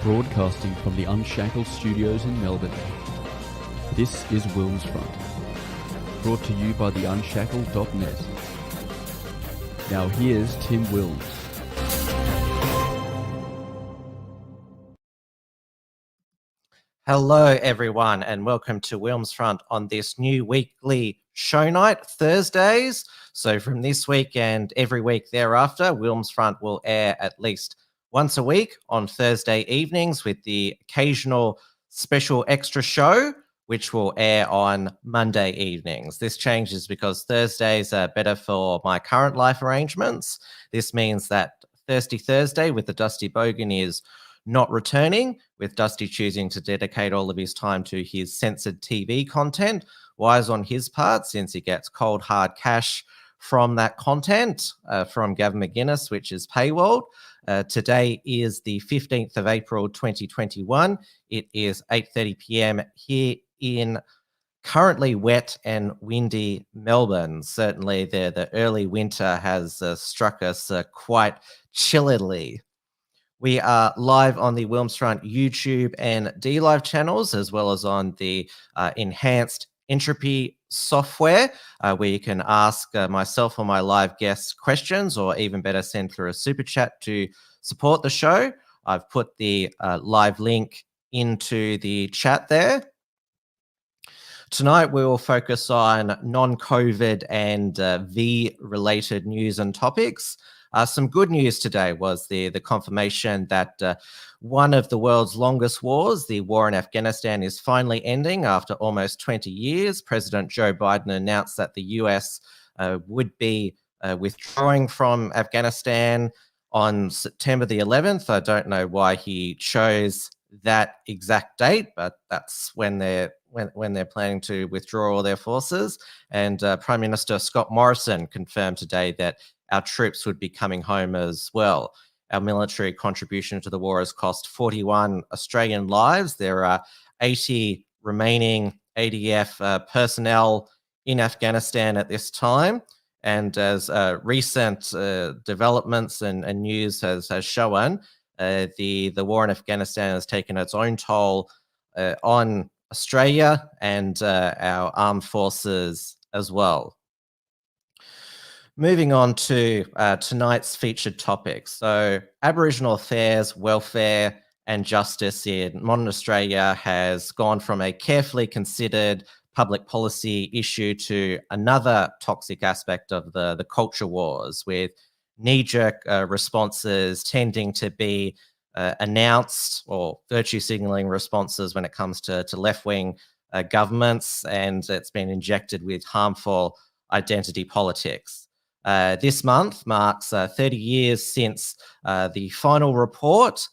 Broadcasting from the Unshackled Studios in Melbourne. This is WilmsFront, brought to you by the Unshackled.net. Now here's Tim Wilms. Hello everyone and welcome to WilmsFront on this new weekly show night, Thursdays. So from this week and every week thereafter, WilmsFront will air at least once a week on Thursday evenings with the occasional special extra show, which will air on Monday evenings. This changes because Thursdays are better for my current life arrangements. This means that Thirsty Thursday with the Dusty Bogan is not returning, with Dusty choosing to dedicate all of his time to his censored TV content. Wise on his part, since he gets cold hard cash from that content from Gavin McGuinness, which is paywalled. Today is the 15th of April 2021. It is 8:30 p.m. here in currently wet and windy Melbourne. Certainly the early winter has struck us quite chillily. We are live on the WilmsFront YouTube and DLive channels, as well as on the enhanced entropy software, where you can ask myself or my live guests questions, or even better, send through a super chat to support the show. I've put the live link into the chat there. Tonight, we will focus on non-COVID and V-related news and topics. Some good news today was the confirmation that one of the world's longest wars, the war in Afghanistan, is finally ending after almost 20 years. President Joe Biden announced that the US would be withdrawing from Afghanistan on September the 11th. I don't know why he chose that exact date, but that's when they're planning to withdraw all their forces. And Prime Minister Scott Morrison confirmed today that our troops would be coming home as well. Our military contribution to the war has cost 41 Australian lives. There are 80 remaining ADF personnel in Afghanistan at this time. And as recent developments and news has shown, the war in Afghanistan has taken its own toll on Australia and our armed forces as well. Moving on to tonight's featured topics. So Aboriginal Affairs, Welfare and Justice in modern Australia has gone from a carefully considered public policy issue to another toxic aspect of the culture wars, with knee-jerk responses tending to be announced, or virtue signaling responses when it comes to left-wing governments, and it's been injected with harmful identity politics. This month marks 30 years since the final report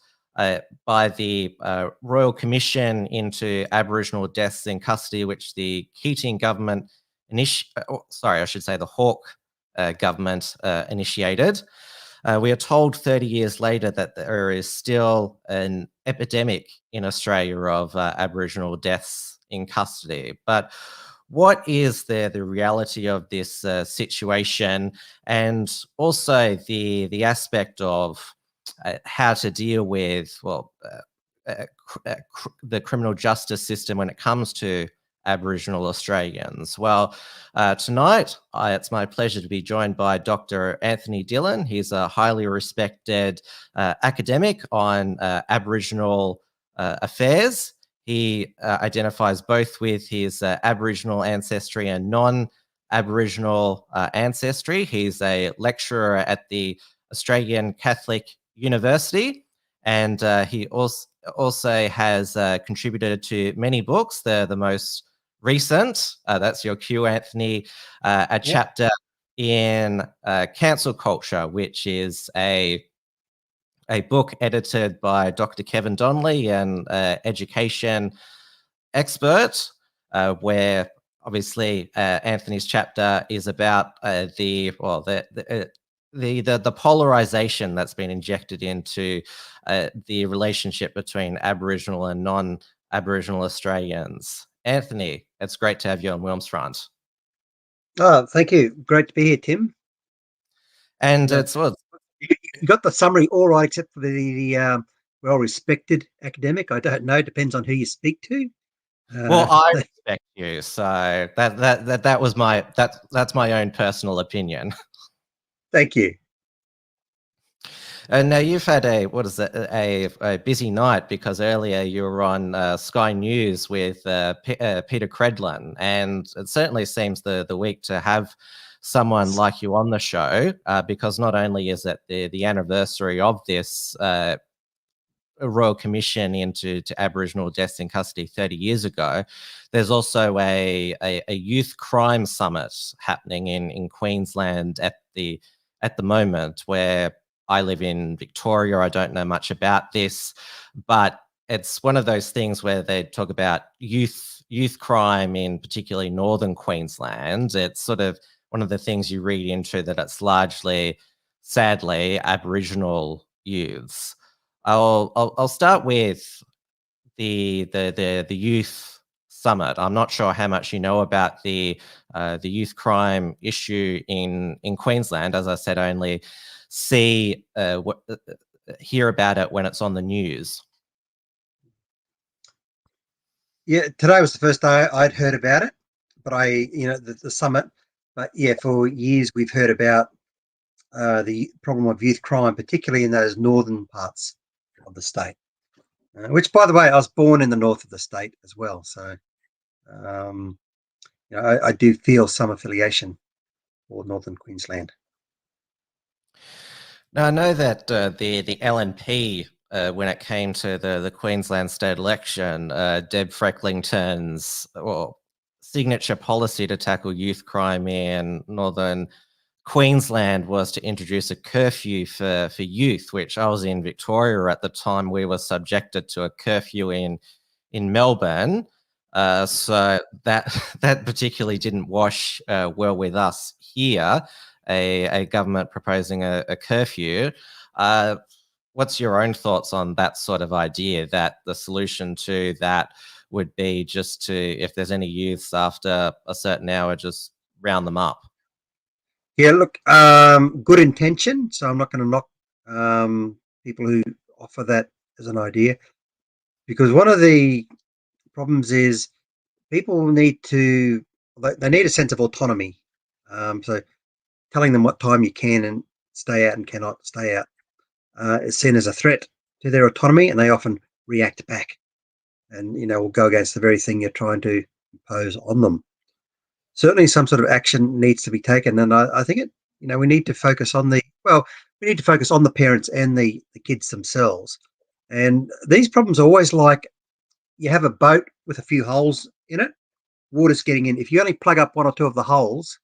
by the Royal Commission into Aboriginal Deaths in Custody, which the Keating government the Hawke government initiated. We are told 30 years later that there is still an epidemic in Australia of Aboriginal deaths in custody. But what is the reality of this situation, and also the aspect of how to deal with the criminal justice system when it comes to Aboriginal Australians? Well, tonight it's my pleasure to be joined by Dr Anthony Dillon. He's a highly respected academic on Aboriginal affairs. He identifies both with his Aboriginal ancestry and non-Aboriginal ancestry. He's a lecturer at the Australian Catholic University, and he also has contributed to many books. The most recent, that's your cue, Anthony, a chapter in cancel culture, which is a book edited by Dr. Kevin Donnelley, an education expert, where obviously Anthony's chapter is about the polarization that's been injected into the relationship between Aboriginal and non-Aboriginal Australians. Anthony, it's great to have you on WilmsFront. Oh, thank you. Great to be here, Tim. And You got the summary all right, except for the well-respected academic. I don't know. Depends on who you speak to. Well, I respect you, so that was that's my own personal opinion. Thank you. And now you've had a busy night, because earlier you were on Sky News with Peter Credlin, and it certainly seems the week to have someone like you on the show, because not only is it the anniversary of this Royal Commission into Aboriginal deaths in custody 30 years ago, there's also a youth crime summit happening in Queensland at the moment, where I live in Victoria. I don't know much about this, but it's one of those things where they talk about youth crime in particularly northern Queensland. It's sort of one of the things you read into, that it's largely, sadly, Aboriginal youths. I'll start with the youth summit. I'm not sure how much you know about the youth crime issue in Queensland. As I said, I only hear about it when it's on the news. Yeah, today was the first day I'd heard about it, but the summit. But yeah, for years we've heard about the problem of youth crime, particularly in those northern parts of the state. Which, by the way, I was born in the north of the state as well, so I do feel some affiliation for northern Queensland. Now, I know that the LNP, when it came to the Queensland state election, Deb Frecklington's signature policy to tackle youth crime in northern Queensland was to introduce a curfew for youth, which I was in Victoria at the time. We were subjected to a curfew in Melbourne. So that particularly didn't wash well with us here, a government proposing a curfew. What's your own thoughts on that sort of idea, that the solution to that would be just to, if there's any youths after a certain hour, just round them up? Yeah, look, good intention. So I'm not going to knock people who offer that as an idea, because one of the problems is people need a sense of autonomy. So telling them what time you can and stay out and cannot stay out is seen as a threat to their autonomy, and they often react back and will go against the very thing you're trying to impose on them. Certainly some sort of action needs to be taken, and I think we need to focus on the parents and the kids themselves. And these problems are always like, you have a boat with a few holes in it, water's getting in. If you only plug up one or two of the holes,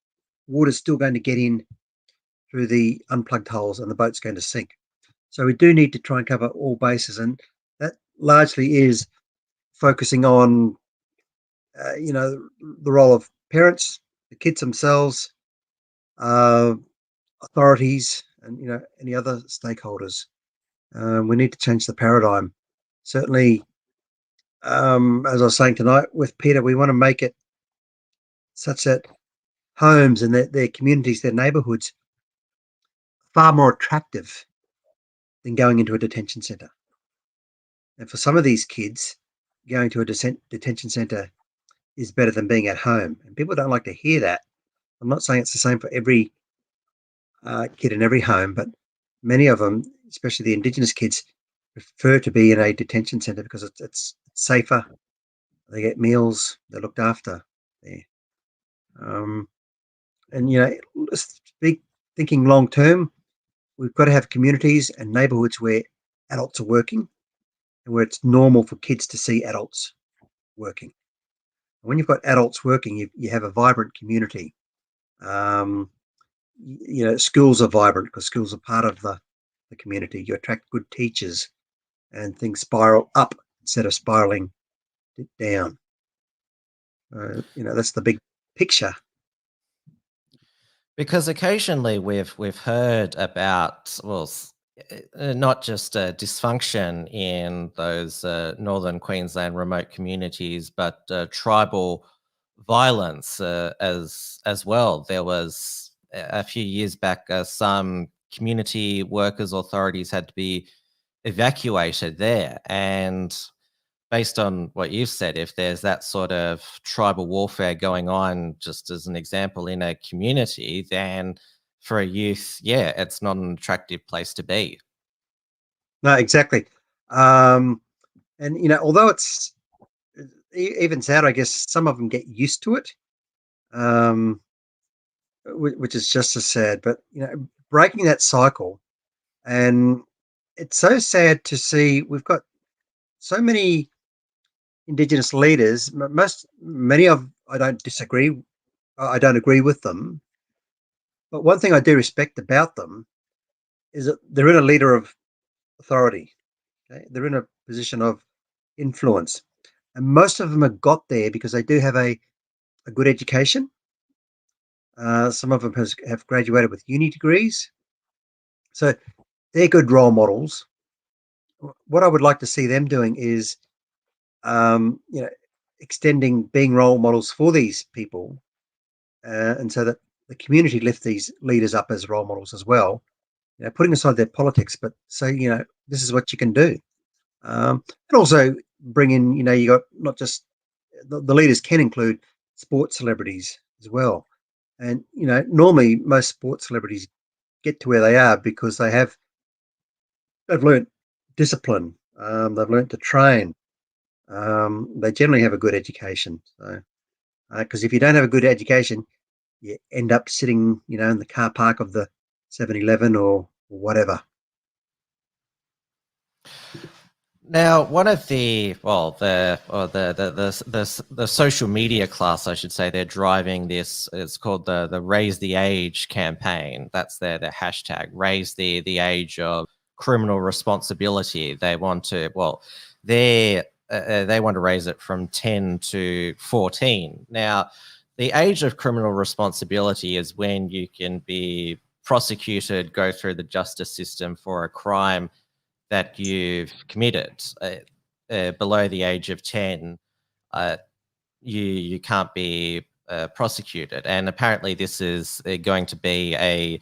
water's still going to get in through the unplugged holes, and the boat's going to sink. So we do need to try and cover all bases, and that largely is focusing on the role of parents, the kids themselves, authorities, and any other stakeholders. We need to change the paradigm. Certainly, as I was saying tonight with Peter, we want to make it such that homes and their communities, their neighbourhoods, far more attractive than going into a detention centre. And for some of these kids, going to a detention centre is better than being at home. And people don't like to hear that. I'm not saying it's the same for every kid in every home, but many of them, especially the Indigenous kids, prefer to be in a detention centre because it's safer. They get meals, they're looked after there. And thinking long term, we've got to have communities and neighbourhoods where adults are working and where it's normal for kids to see adults working. And when you've got adults working, you have a vibrant community. Schools are vibrant because schools are part of the community. You attract good teachers, and things spiral up instead of spiraling down. That's the big picture. Because occasionally we've heard about, not just dysfunction in those northern Queensland remote communities, but tribal violence as well. There was a few years back some community workers, authorities had to be evacuated there. And based on what you've said, if there's that sort of tribal warfare going on, just as an example, in a community, then for a youth, yeah, it's not an attractive place to be. No, exactly. And although it's evens out, I guess some of them get used to it, um, which is just as sad. But breaking that cycle, and it's so sad to see we've got so many Indigenous leaders. Many of I don't disagree. I don't agree with them. But one thing I do respect about them is that they're in a leader of authority. Okay? They're in a position of influence. And most of them have got there because they do have a good education. Some of them have graduated with uni degrees. So they're good role models. What I would like to see them doing is, extending being role models for these people, and so that the community lift these leaders up as role models as well. Putting aside their politics, but say, this is what you can do. And also bring in, you got not just the leaders can include sports celebrities as well. And, normally most sports celebrities get to where they are because they've learned discipline. They've learned to train. They generally have a good education. So, because if you don't have a good education, you end up sitting, in the car park of the 7-Eleven or whatever. Now, one of the social media class, I should say, they're driving this. It's called the Raise the Age campaign. That's their hashtag, raise the age of criminal responsibility. They want to they want to raise it from 10 to 14. Now, the age of criminal responsibility is when you can be prosecuted, go through the justice system for a crime that you've committed. Below the age of 10, you can't be prosecuted. And apparently this is going to be a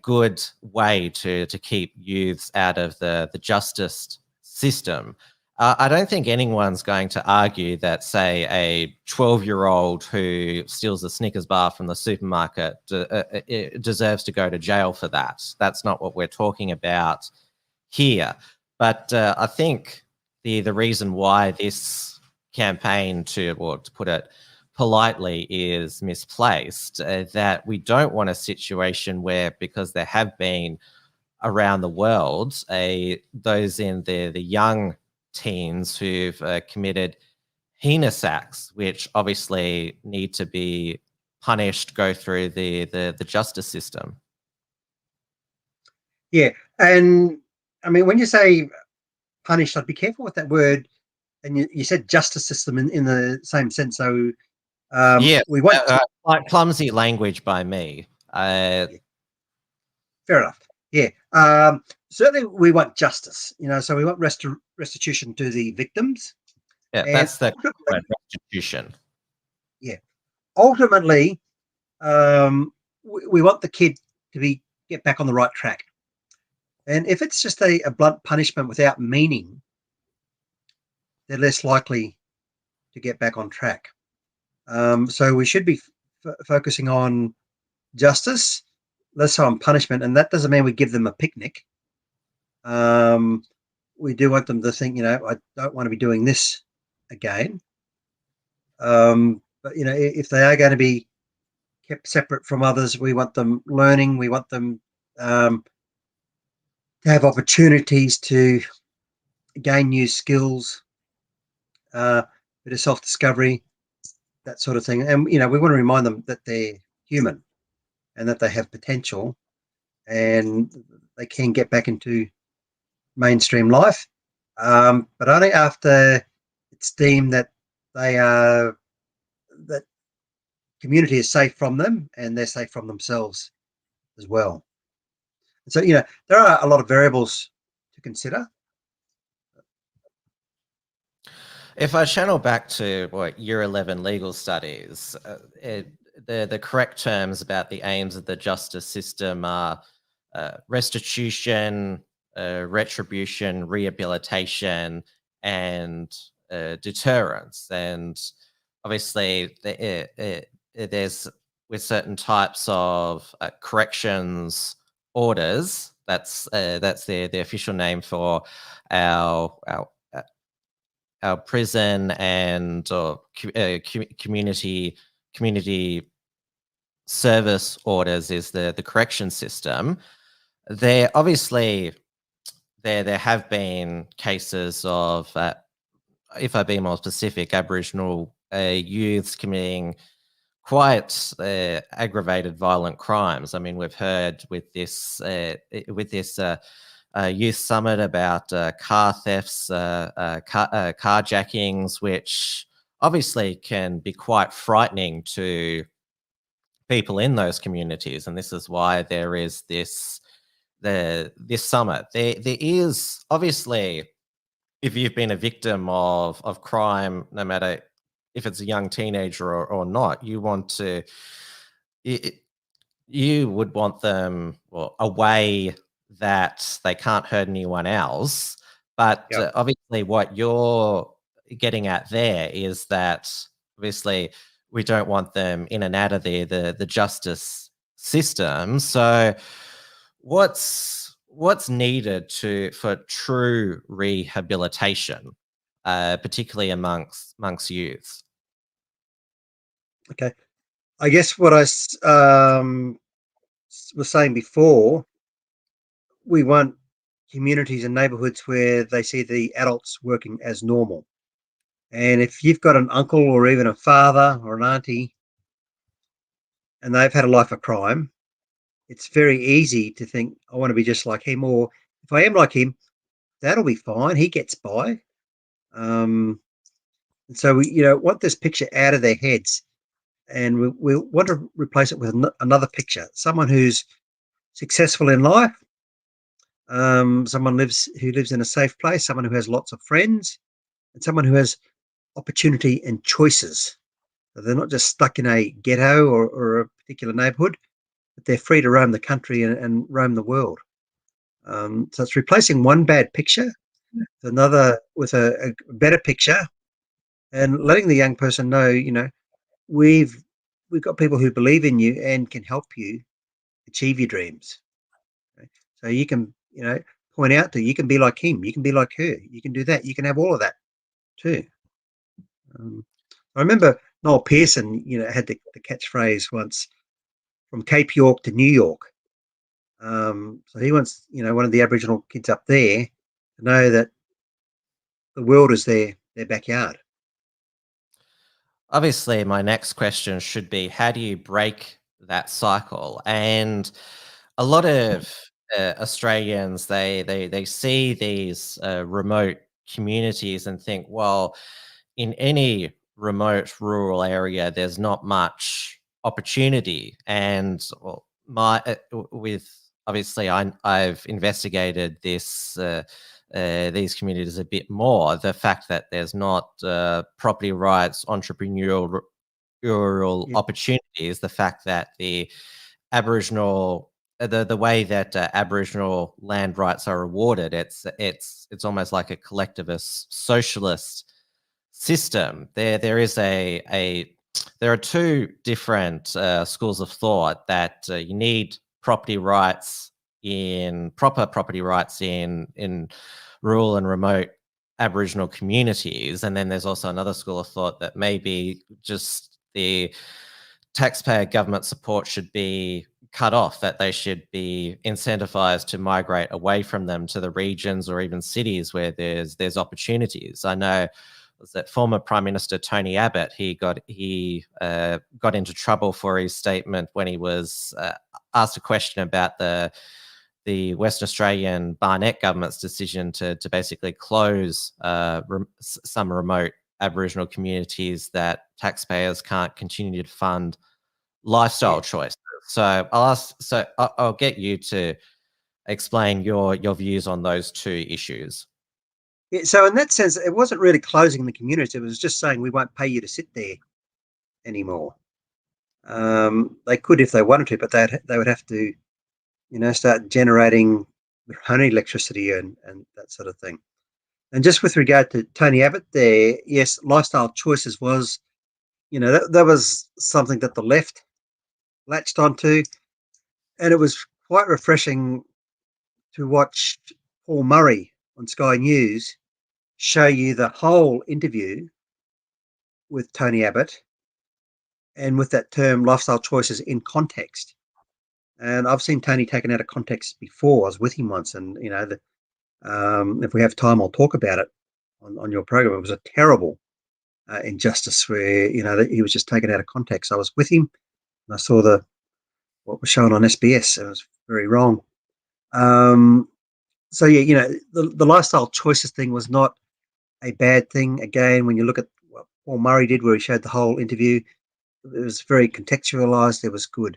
good way to keep youths out of the justice system. I don't think anyone's going to argue that, say, a 12-year-old who steals a Snickers bar from the supermarket deserves to go to jail for that. That's not what we're talking about here. But I think the reason why this campaign, to put it politely, is misplaced, that we don't want a situation where, because there have been around the world those in the young teens who've committed heinous acts, which obviously need to be punished, go through the justice system. Yeah, and I mean, when you say punished, I'd be careful with that word. And you said justice system in the same sense. So we want like clumsy language by me. Yeah. Fair enough. Yeah. Certainly we want justice, so we want restitution to the victims. Yeah, and that's the word, restitution. Yeah. Ultimately, we want the kid to get back on the right track. And if it's just a blunt punishment without meaning, they're less likely to get back on track. So we should be focusing on justice, less so on punishment. And that doesn't mean we give them a picnic. We do want them to think, I don't want to be doing this again. But, if they are going to be kept separate from others, we want them learning. We want them to have opportunities to gain new skills, bit of self-discovery, that sort of thing. And, we want to remind them that they're human and that they have potential and they can get back into mainstream life, but only after it's deemed that that community is safe from them and they're safe from themselves as well. So, there are a lot of variables to consider. If I channel back to Year 11 legal studies, the correct terms about the aims of the justice system are restitution, retribution, rehabilitation, and deterrence. And obviously, there's with certain types of corrections orders. That's the official name for our prison and community service orders is the correction system. There obviously there have been cases of, if I be more specific, Aboriginal youths committing quite aggravated violent crimes. I mean, we've heard with this youth summit about car thefts, carjackings, which obviously can be quite frightening to people in those communities. And this is why there is this summit. There is obviously, if you've been a victim of crime, no matter if it's a young teenager or not, you want to, you would want them away that they can't hurt anyone else. But Yep. obviously what you're getting at there is that obviously we don't want them in and out of the justice system. So what's needed for true rehabilitation, particularly amongst youths? Okay. I guess what I was saying before, we want communities and neighborhoods where they see the adults working as normal. And if you've got an uncle or even a father or an auntie and they've had a life of crime, it's very easy to think, I want to be just like him, or if I am like him, that'll be fine. He gets by. And so we, want this picture out of their heads, and we want to replace it with another picture: someone who's successful in life, someone who lives in a safe place, someone who has lots of friends, and someone who has opportunity and choices. So they're not just stuck in a ghetto or a particular neighborhood, but they're free to roam the country and roam the world. So it's replacing one bad picture with another, with a better picture, and letting the young person know, we've got people who believe in you and can help you achieve your dreams. Okay? So you can, point out to, you can be like him, you can be like her, you can do that, you can have all of that too. I remember Noel Pearson, had the catchphrase once, from Cape York to New York. So he wants, one of the Aboriginal kids up there to know that the world is their backyard. Obviously, my next question should be, how do you break that cycle? And a lot of Australians, they see these remote communities and think, well, in any remote rural area, there's not much opportunity. And with obviously, I've investigated this. These communities a bit more. The fact that there's not property rights, entrepreneurial opportunities, the fact that the Aboriginal, the way that Aboriginal land rights are awarded, it's almost like a collectivist socialist system. There are two different schools of thought that you need property rights in rural and remote Aboriginal communities, and then there's also another school of thought that maybe just the taxpayer government support should be cut off, that they should be incentivized to migrate away from them to the regions or even cities where there's opportunities. I know was that former Prime Minister Tony Abbott, he got into trouble for his statement when he was asked a question about the Western Australian Barnett government's decision to basically close some remote Aboriginal communities that taxpayers can't continue to fund lifestyle choices. So I'll get you to explain your views on those two issues. Yeah, so in that sense, it wasn't really closing the community. It was just saying we won't pay you to sit there anymore. They could if they wanted to, but they would have to, start generating their own electricity and that sort of thing. And just with regard to Tony Abbott there, yes, lifestyle choices was, that was something that the left latched onto. And it was quite refreshing to watch Paul Murray on Sky News show you the whole interview with Tony Abbott and with that term lifestyle choices in context. And I've seen Tony taken out of context before. I was with him once, and if we have time, I'll talk about it on your program. It was a terrible injustice where that he was just taken out of context. I was with him, and I saw what was shown on SBS. And it was very wrong. So yeah, the lifestyle choices thing was not a bad thing. Again, when you look at what Paul Murray did, where he showed the whole interview, it was very contextualized. It was good.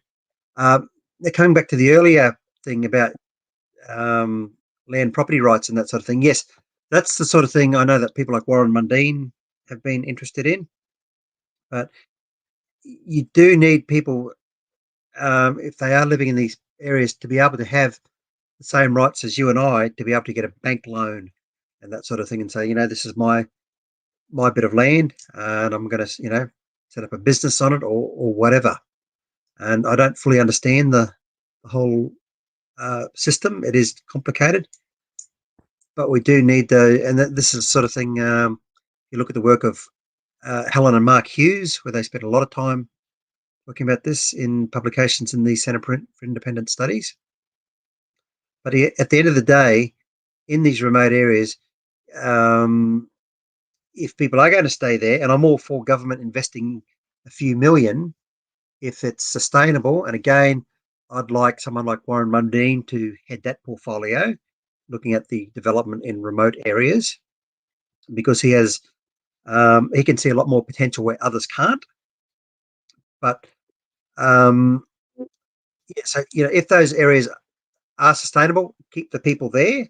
Coming back to the earlier thing about land property rights and that sort of thing. Yes, that's the sort of thing I know that people like Warren Mundine have been interested in. But you do need people, if they are living in these areas, to be able to have the same rights as you and I, to be able to get a bank loan and that sort of thing, and say, this is my bit of land, and I'm going to, set up a business on it or whatever. And I don't fully understand the whole system. It is complicated, but we do need and this is the sort of thing. You look at the work of Helen and Mark Hughes, where they spent a lot of time talking about this in publications in the Centre for Independent Studies. But at the end of the day, in these remote areas, if people are going to stay there, and I'm all for government investing a few million, if it's sustainable, and again, I'd like someone like Warren Mundine to head that portfolio, looking at the development in remote areas, because he can see a lot more potential where others can't. But so if those areas are sustainable, keep the people there.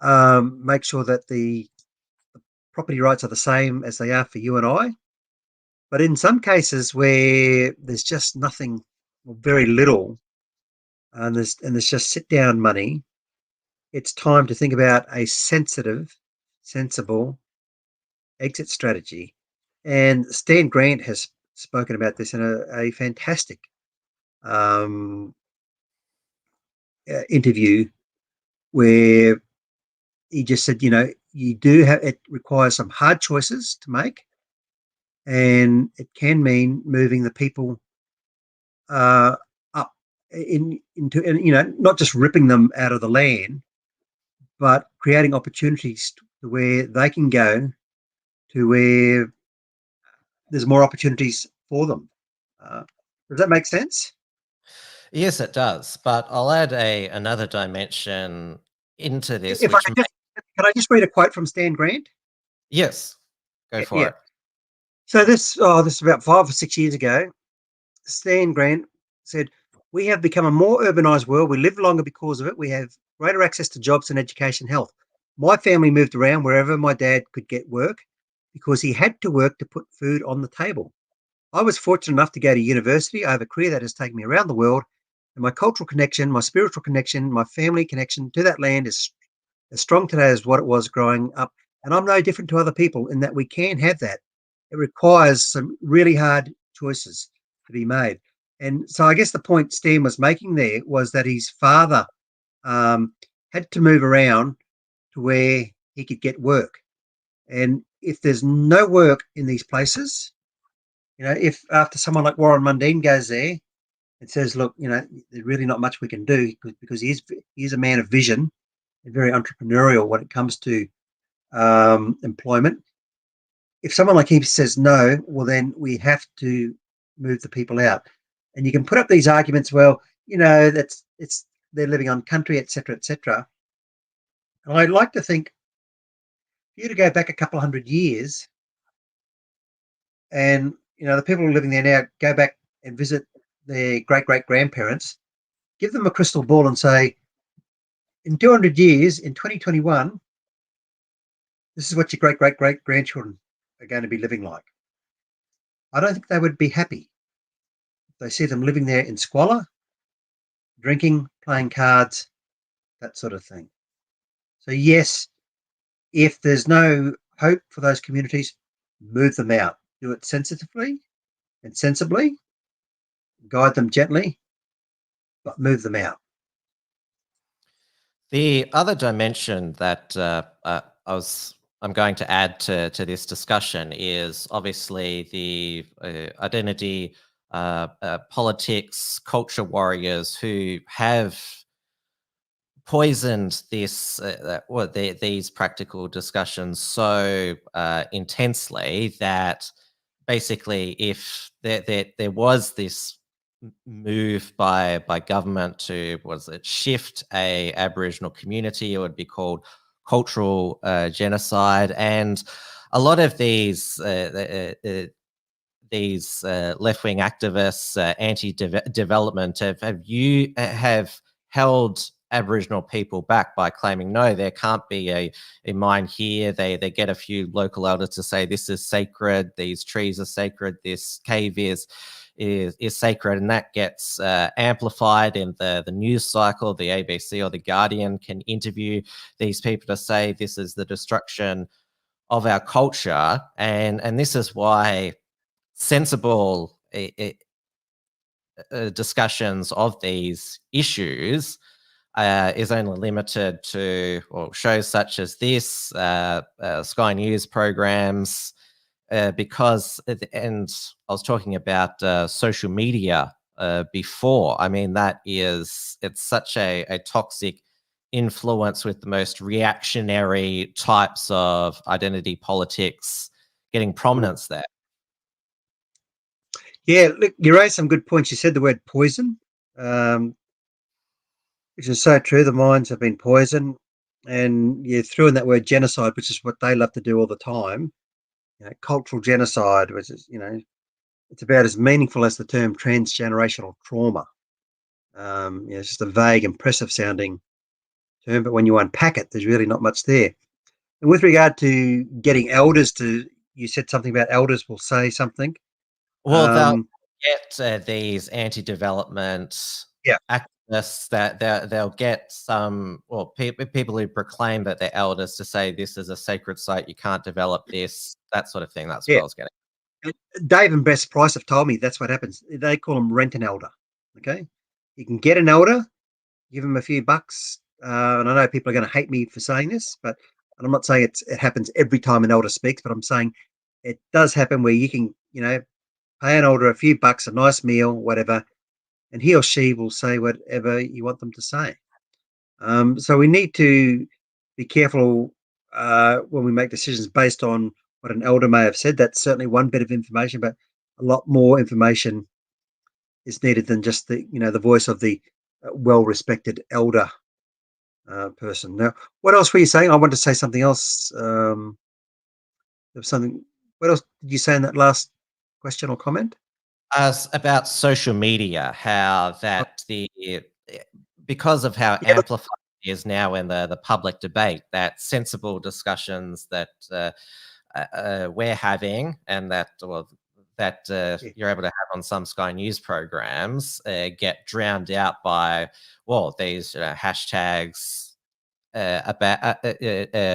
Make sure that the property rights are the same as they are for you and I. But in some cases where there's just nothing or very little, and there's just sit down money, it's time to think about a sensible exit strategy. And Stan Grant has spoken about this in a fantastic interview, where he just said, it requires some hard choices to make, and it can mean moving the people up into, not just ripping them out of the land, but creating opportunities to where they can go to where there's more opportunities for them. Does that make sense? Yes, it does. But I'll add another dimension into this. If I can I just read a quote from Stan Grant? Yes, go for it. So this is about 5 or 6 years ago. Stan Grant said, "We have become a more urbanized world. We live longer because of it. We have greater access to jobs and education, health. My family moved around wherever my dad could get work because he had to work to put food on the table. I was fortunate enough to go to university. I have a career that has taken me around the world, and my cultural connection, my spiritual connection, my family connection to that land is as strong today as what it was growing up. And I'm no different to other people in that we can have that. It requires some really hard choices to be made." And so I guess the point Stan was making there was that his father had to move around to where he could get work. And if there's no work in these places, if after someone like Warren Mundine goes there and says, "Look, there's really not much we can do," because he's a man of vision and very entrepreneurial when it comes to employment. If someone like him says no, well, then we have to move the people out. And you can put up these arguments, well, they're living on country, etc., etc. And I'd like to think, if you to go back a couple of 100 years, and the people who are living there now go back and visit their great-great-grandparents, give them a crystal ball and say, in 200 years, in 2021, this is what your great-great-great-grandchildren are going to be living like. I don't think they would be happy. They see them living there in squalor, drinking, playing cards, that sort of thing. So yes, if there's no hope for those communities, move them out. Do it sensitively and sensibly, guide them gently, but move them out. The other dimension that I'm going to add to this discussion is obviously the identity politics, culture warriors who have poisoned these practical discussions so intensely that basically if there was this move by government to shift a Aboriginal community, it would be called cultural genocide, and a lot of these left-wing activists, anti-development, have held Aboriginal people back by claiming, no, there can't be a mine here. They get a few local elders to say this is sacred, these trees are sacred, this cave is sacred, and that gets amplified in the news cycle. The ABC or the Guardian can interview these people to say this is the destruction of our culture, and this is why sensible discussions of these issues is only limited to shows such as this, Sky News programs, because, and I was talking about social media before. I mean, it's such a toxic influence with the most reactionary types of identity politics getting prominence there. Yeah, look, you raised some good points. You said the word poison, which is so true. The minds have been poisoned, and you threw in that word genocide, which is what they love to do all the time. Cultural genocide, which is, it's about as meaningful as the term transgenerational trauma. It's just a vague, impressive sounding term, but when you unpack it, there's really not much there. And with regard to getting elders you said something about elders will say something. Well, they'll get these anti-development activists that they'll get some, people who proclaim that they're elders to say this is a sacred site, you can't develop this, that sort of thing. That's what I was getting. Dave and Best Price have told me that's what happens. They call them rent an elder. Okay, you can get an elder, give them a few bucks, and I know people are going to hate me for saying this, but I'm not saying it happens every time an elder speaks, but I'm saying it does happen where you can, pay an elder a few bucks, a nice meal, whatever, and he or she will say whatever you want them to say. So we need to be careful when we make decisions based on what an elder may have said. That's certainly one bit of information, but a lot more information is needed than just the voice of the well-respected elder person. Now, what else were you saying? I want to say something else. There was something. What else did you say in that last question or comment? About social media, how that because of how amplified it is now in the public debate, that sensible discussions that we're having and that you're able to have on some Sky News programs get drowned out by these hashtags about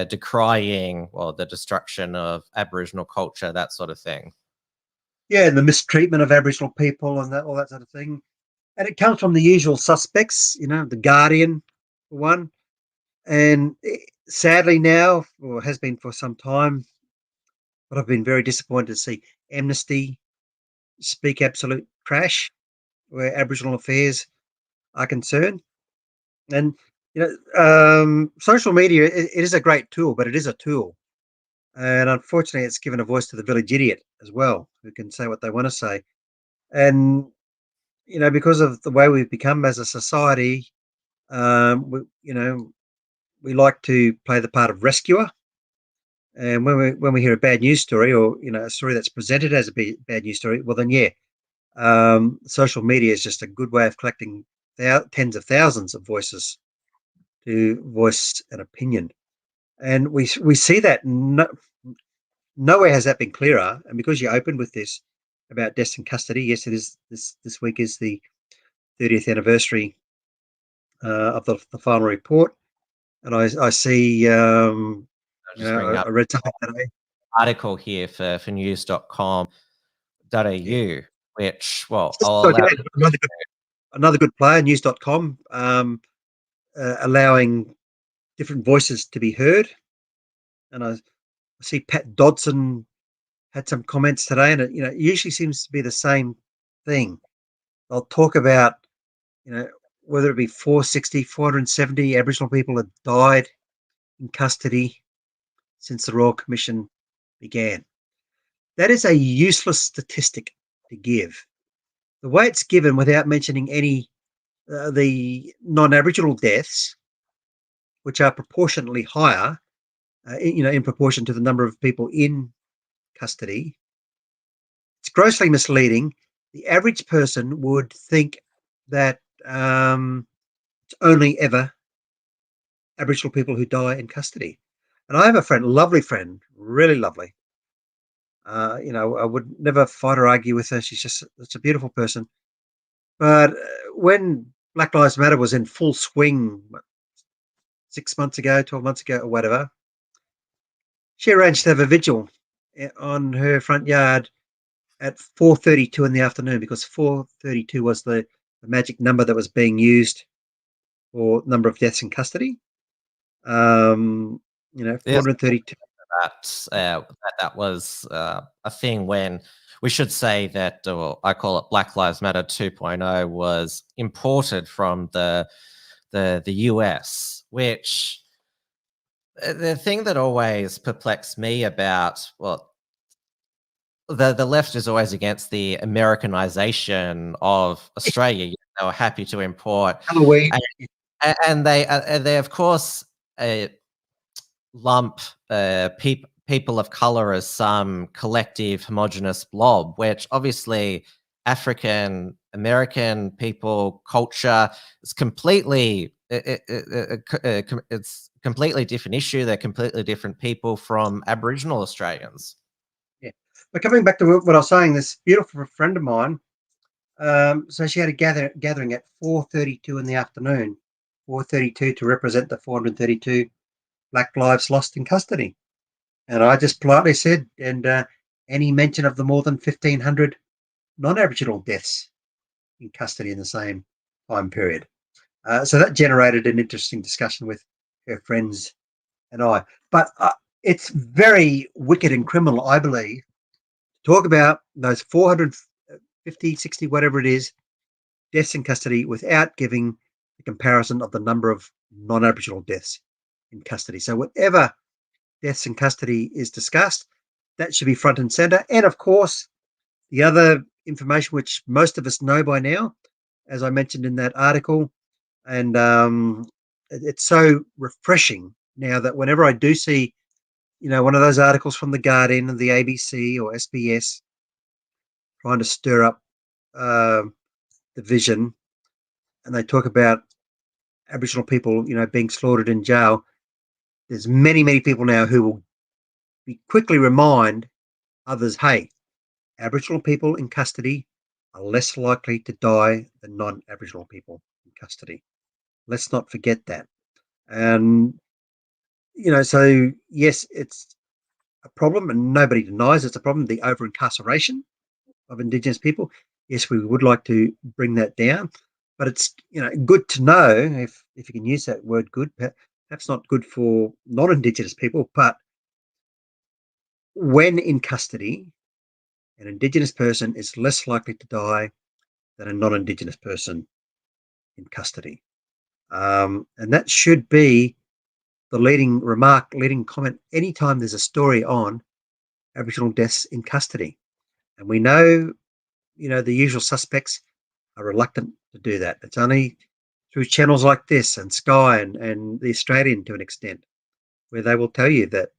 decrying the destruction of Aboriginal culture, that sort of thing. Yeah, and the mistreatment of Aboriginal people and all that sort of thing. And it comes from the usual suspects, the Guardian, for one. And sadly now, or has been for some time, but I've been very disappointed to see Amnesty speak absolute trash where Aboriginal affairs are concerned. And, social media, it is a great tool, but it is a tool. And unfortunately, it's given a voice to the village idiot as well, who can say what they want to say. And, because of the way we've become as a society, we like to play the part of rescuer. And when we hear a bad news story or, a story that's presented as a bad news story, well, then, social media is just a good way of collecting tens of thousands of voices to voice an opinion. And we see that nowhere has that been clearer. And because you opened with this about deaths in custody, yes, it is. This week is the 30th anniversary of the final report. And I see, Just bring up I read something today. article here for news.com.au, which, well, I'll So, allow another good player, news.com, allowing different voices to be heard. And I see Pat Dodson had some comments today, and it usually seems to be the same thing. They'll talk about whether it be 460, 470 Aboriginal people have died in custody since the Royal Commission began. That is a useless statistic to give. The way it's given, without mentioning any the non-Aboriginal deaths, which are proportionately higher, in proportion to the number of people in custody, it's grossly misleading. The average person would think that it's only ever Aboriginal people who die in custody. And I have a friend, lovely friend, really lovely. I would never fight or argue with her. She's just a beautiful person. But when Black Lives Matter was in full swing 6 months ago, 12 months ago, or whatever, she arranged to have a vigil on her front yard at 4:32 in the afternoon, because 4:32 was the magic number that was being used for number of deaths in custody. 432. That was a thing when we should say that, well, I call it Black Lives Matter 2.0, was imported from the US, which the thing that always perplexed me about, well, the left is always against the Americanization of Australia. They were happy to import, Halloween. and they of course lump people of color as some collective homogenous blob, which obviously African American people culture is completely it's completely different issue. They're completely different people from Aboriginal Australians. Yeah. But coming back to what I was saying, this beautiful friend of mine, so she had a gathering at 4:32 in the afternoon, 4:32 to represent the 432 Black lives lost in custody. And I just politely said, and any mention of the more than 1,500 non-Aboriginal deaths in custody in the same time period. So that generated an interesting discussion with her friends and I. But it's very wicked and criminal, I believe, to talk about those 450, 60, whatever it is, deaths in custody without giving the comparison of the number of non-Aboriginal deaths in custody. So whatever deaths in custody is discussed, that should be front and center. And of course, the other information which most of us know by now, as I mentioned in that article, and it's so refreshing now that whenever I do see, one of those articles from the Guardian and the ABC or SBS trying to stir up division, and they talk about Aboriginal people, being slaughtered in jail, there's many, many people now who will quickly remind others, hey, Aboriginal people in custody are less likely to die than non-Aboriginal people in custody. Let's not forget that. And, so yes, it's a problem, and nobody denies it's a problem, the over-incarceration of Indigenous people. Yes, we would like to bring that down, but it's, good to know, if you can use that word good, perhaps not good for non-Indigenous people, but when in custody, an Indigenous person is less likely to die than a non-Indigenous person in custody. And that should be the leading comment anytime there's a story on Aboriginal deaths in custody. And we know, the usual suspects are reluctant to do that. It's only through channels like this and Sky and the Australian, to an extent, where they will tell you that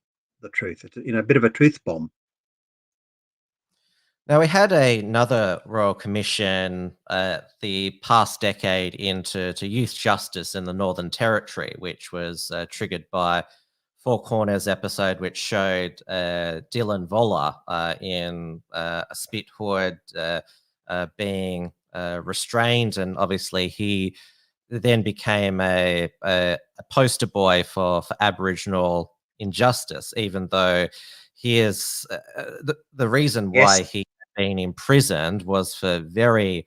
the truth. It's a bit of a truth bomb. Now, we had another Royal Commission the past decade into youth justice in the Northern Territory, which was triggered by Four Corners episode, which showed Dylan Voller in a spit hood being restrained, and obviously he then became a poster boy for Aboriginal injustice, even though he is the reason why he had been imprisoned was for very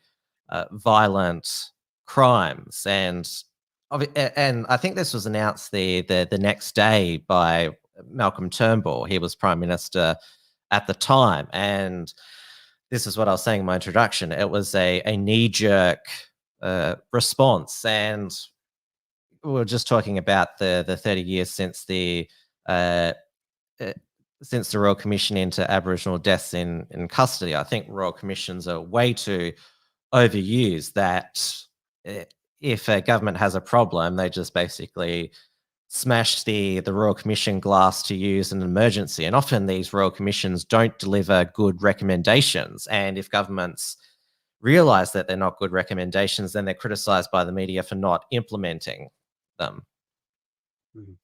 violent crimes, and I think this was announced the next day by Malcolm Turnbull. He was Prime Minister at the time, and this is what I was saying in my introduction. It was a knee-jerk response, and we were just talking about the 30 years since the Royal Commission into Aboriginal deaths in custody. I think Royal Commissions are way too overused, that if a government has a problem, they just basically smash the Royal Commission glass to use in an emergency. And often these Royal Commissions don't deliver good recommendations. And if governments realise that they're not good recommendations, then they're criticised by the media for not implementing them. Mm.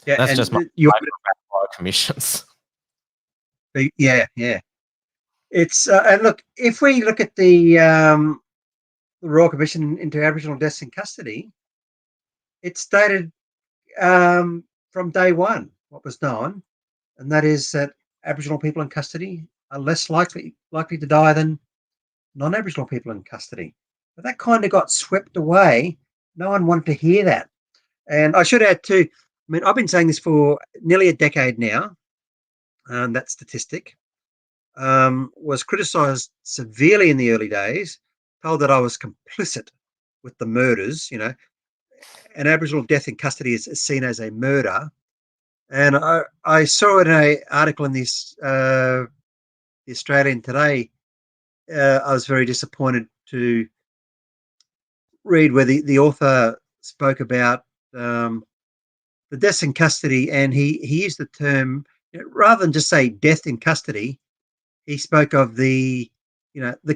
Yeah, that's just my Royal Commissions. Yeah. It's and look, if we look at the Royal Commission into Aboriginal deaths in custody, it stated from day one what was known, and that is that Aboriginal people in custody are less likely to die than non-Aboriginal people in custody. But that kind of got swept away. No one wanted to hear that. And I should add too, I mean, I've been saying this for nearly a decade now, and that statistic was criticised severely in the early days, told that I was complicit with the murders. You know, an Aboriginal death in custody is seen as a murder. And I saw in an article in this the Australian today. I was very disappointed to read where the author spoke about the deaths in custody, and he used the term, rather than just say death in custody, he spoke of the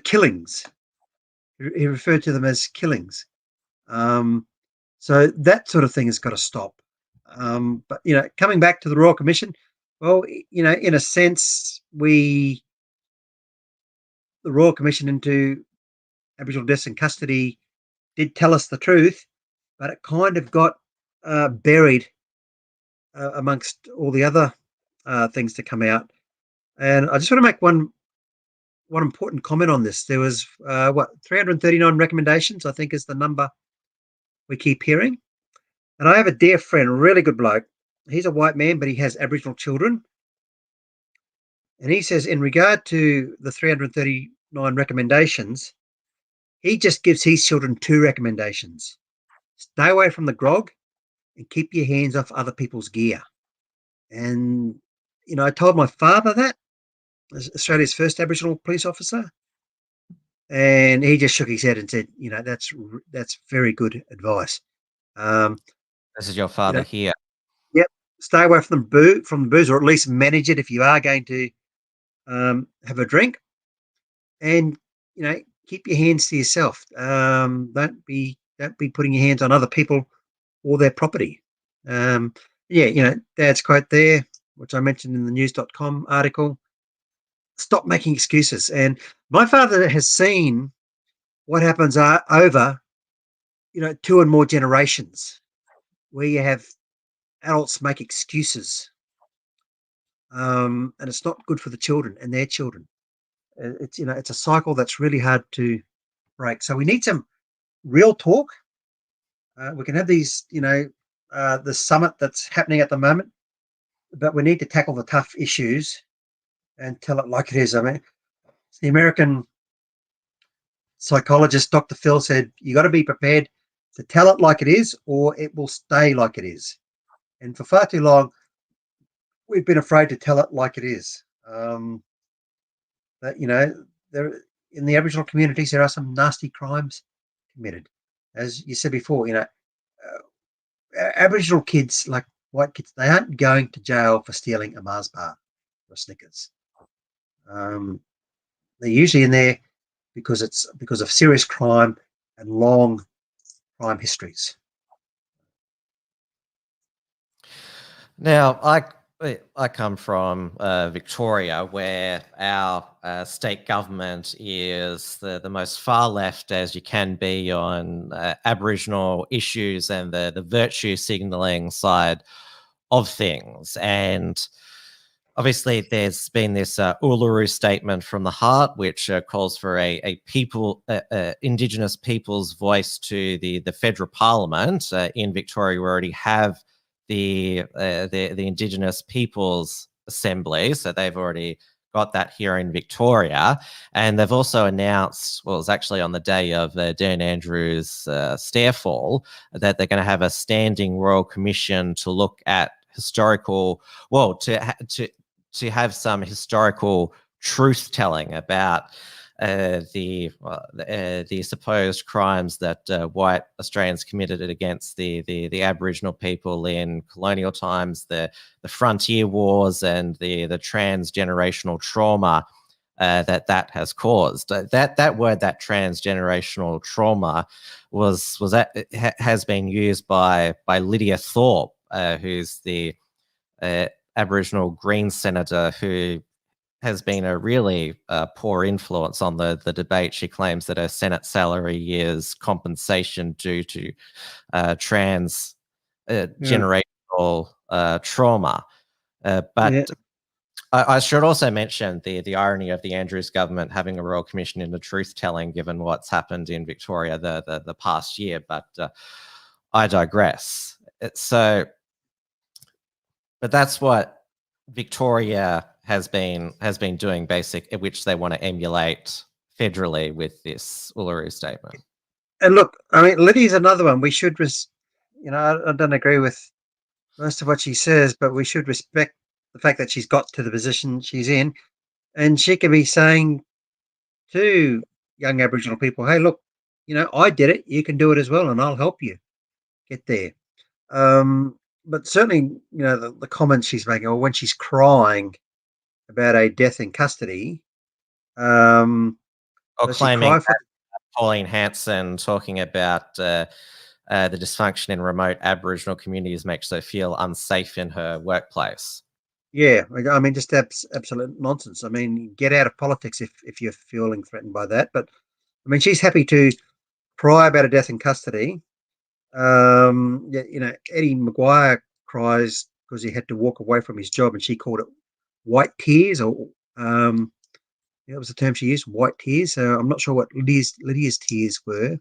killings. He referred to them as killings. So that sort of thing has got to stop. But coming back to the Royal Commission, well, in a sense, the Royal Commission into Aboriginal deaths in custody did tell us the truth, but it kind of got buried amongst all the other things to come out. And I just want to make one important comment on this. There was 339 recommendations, I think, is the number we keep hearing. And I have a dear friend, a really good bloke. He's a white man, but he has Aboriginal children. And he says, in regard to the 339 recommendations, he just gives his children 2 recommendations. Stay away from the grog and keep your hands off other people's gear. And, I told my father that, Australia's first Aboriginal police officer, and he just shook his head and said, that's very good advice. This is your father here. Yep. Stay away from the booze, or at least manage it if you are going to have a drink, and keep your hands to yourself. Don't be putting your hands on other people or their property. Dad's quote there, which I mentioned in the news.com article: stop making excuses. And my father has seen what happens over 2 and more generations, where you have adults make excuses, and it's not good for the children and their children. It's a cycle that's really hard to break. So we need some real talk. We can have these, the summit that's happening at the moment, but we need to tackle the tough issues and tell it like it is. I mean, the American psychologist Dr. Phil said, you got to be prepared to tell it like it is, or it will stay like it is. And for far too long, we've been afraid to tell it like it is. That there in the Aboriginal communities, there are some nasty crimes committed. As you said before, Aboriginal kids, like white kids, they aren't going to jail for stealing a Mars bar or a Snickers. They're usually in there because of serious crime and long crime histories. Now, I come from Victoria, where our state government is the most far left as you can be on Aboriginal issues and the virtue signalling side of things. And obviously, there's been this Uluru Statement from the Heart, which calls for a Indigenous people's voice to the federal parliament. In Victoria, we already have the Indigenous Peoples Assembly, so they've already got that here in Victoria, and they've also announced, well, it's actually on the day of Dean Andrews' stairfall, that they're going to have a standing royal commission to look at historical, well, to have some historical truth telling about the supposed crimes that white Australians committed against the Aboriginal people in colonial times, the frontier wars, and the transgenerational trauma that has caused. That word, that transgenerational trauma, has been used by Lydia Thorpe, who's the Aboriginal Greens senator, who has been a really poor influence on the debate. She claims that her Senate salary is compensation due to generational trauma. But I should also mention the irony of the Andrews government having a royal commission into truth telling, given what's happened in Victoria the past year. But I digress. But that's what Victoria has been doing, which they want to emulate federally with this Uluru Statement. And look, I mean, Lydia's another one. We should, I don't agree with most of what she says, but we should respect the fact that she's got to the position she's in, and she can be saying to young Aboriginal people, "Hey, look, I did it. You can do it as well, and I'll help you get there." But certainly, the comments she's making, or when she's crying about a death in custody, or claiming Pauline Hanson talking about the dysfunction in remote Aboriginal communities makes her feel unsafe in her workplace. Yeah, I mean, just absolute nonsense. I mean, get out of politics if you're feeling threatened by that. But I mean, she's happy to cry about a death in custody. Eddie Maguire cries because he had to walk away from his job, and she called it white tears, or that was the term she used, white tears. So I'm not sure what Lydia's tears were.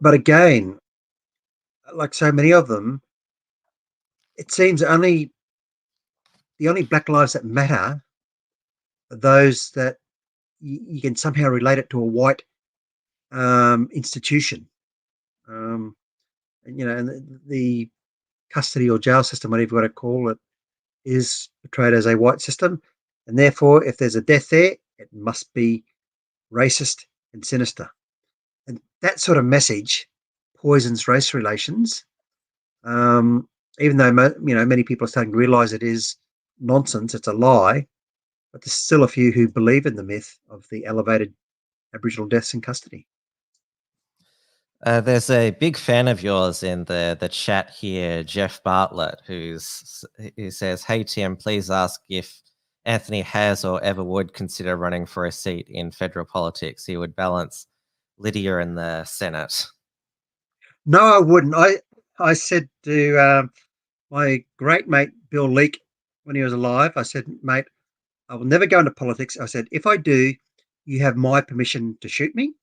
But again, like so many of them, it seems the only Black lives that matter are those that you can somehow relate it to a white institution. And the custody or jail system, whatever you want to call it, is portrayed as a white system. And therefore, if there's a death there, it must be racist and sinister. And that sort of message poisons race relations. Even though many people are starting to realise it is nonsense, it's a lie, but there's still a few who believe in the myth of the elevated Aboriginal deaths in custody. There's a big fan of yours in the chat here, Jeff Bartlett, who says, "Hey Tim, please ask if Anthony has or ever would consider running for a seat in federal politics. He would balance Lydia in the Senate." No, I wouldn't. I said to my great mate Bill Leake when he was alive, I said, "Mate, I will never go into politics." I said, "If I do, you have my permission to shoot me."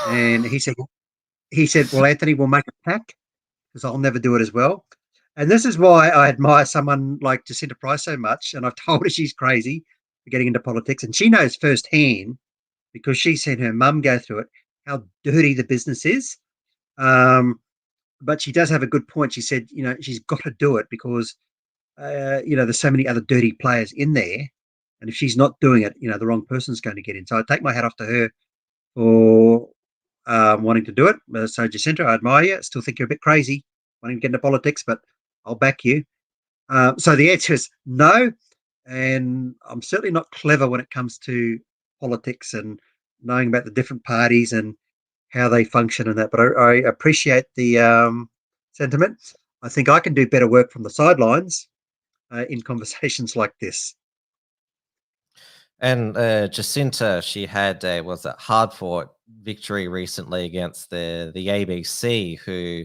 And he said, "Well, Anthony, we'll make a pact, because I'll never do it as well." And this is why I admire someone like Jacinta Price so much. And I've told her she's crazy for getting into politics. And she knows firsthand, because she's seen her mum go through it, how dirty the business is. But she does have a good point. She said, she's got to do it because, there's so many other dirty players in there. And if she's not doing it, the wrong person's going to get in. So I take my hat off to her for wanting to do it. So Jacinta, I admire you. I still think you're a bit crazy wanting to get into politics, but I'll back you. So the answer is no. And I'm certainly not clever when it comes to politics and knowing about the different parties and how they function and that. But I appreciate the sentiment. I think I can do better work from the sidelines in conversations like this. And Jacinta, she had a hard-fought victory recently against the ABC, who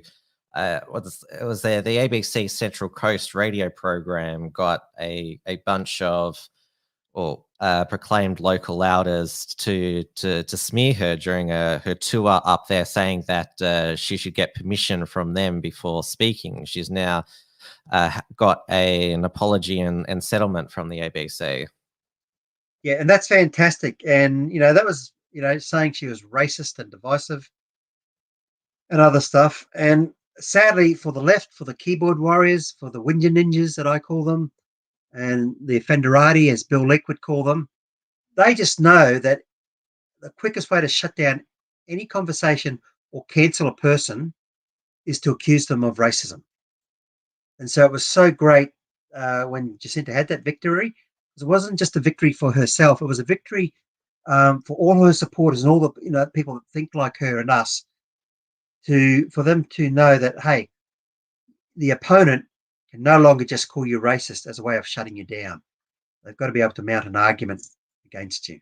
the ABC Central Coast radio program got a bunch of proclaimed local louders to smear her during her tour up there, saying that she should get permission from them before speaking. She's now got an apology and settlement from the ABC. Yeah, and that's fantastic. And, that was, saying she was racist and divisive and other stuff. And sadly, for the left, for the keyboard warriors, for the Whinja Ninjas that I call them, and the Offenderati, as Bill Leak would call them, they just know that the quickest way to shut down any conversation or cancel a person is to accuse them of racism. And so it was so great when Jacinta had that victory. It wasn't just a victory for herself; it was a victory for all her supporters and all the people that think like her and us, for them to know that, hey, the opponent can no longer just call you racist as a way of shutting you down. They've got to be able to mount an argument against you.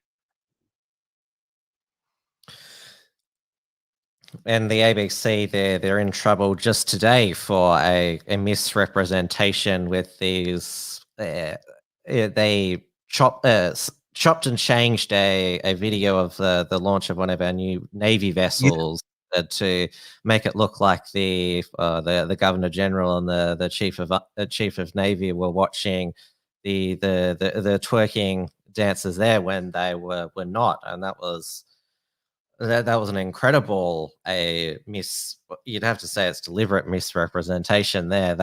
And the ABC, they're in trouble just today for a misrepresentation with these. They chopped and changed a video of the launch of one of our new Navy vessels to make it look like the Governor General and the Chief of Navy were watching the twerking dancers there when they were not, and that was an incredible you'd have to say it's deliberate misrepresentation there.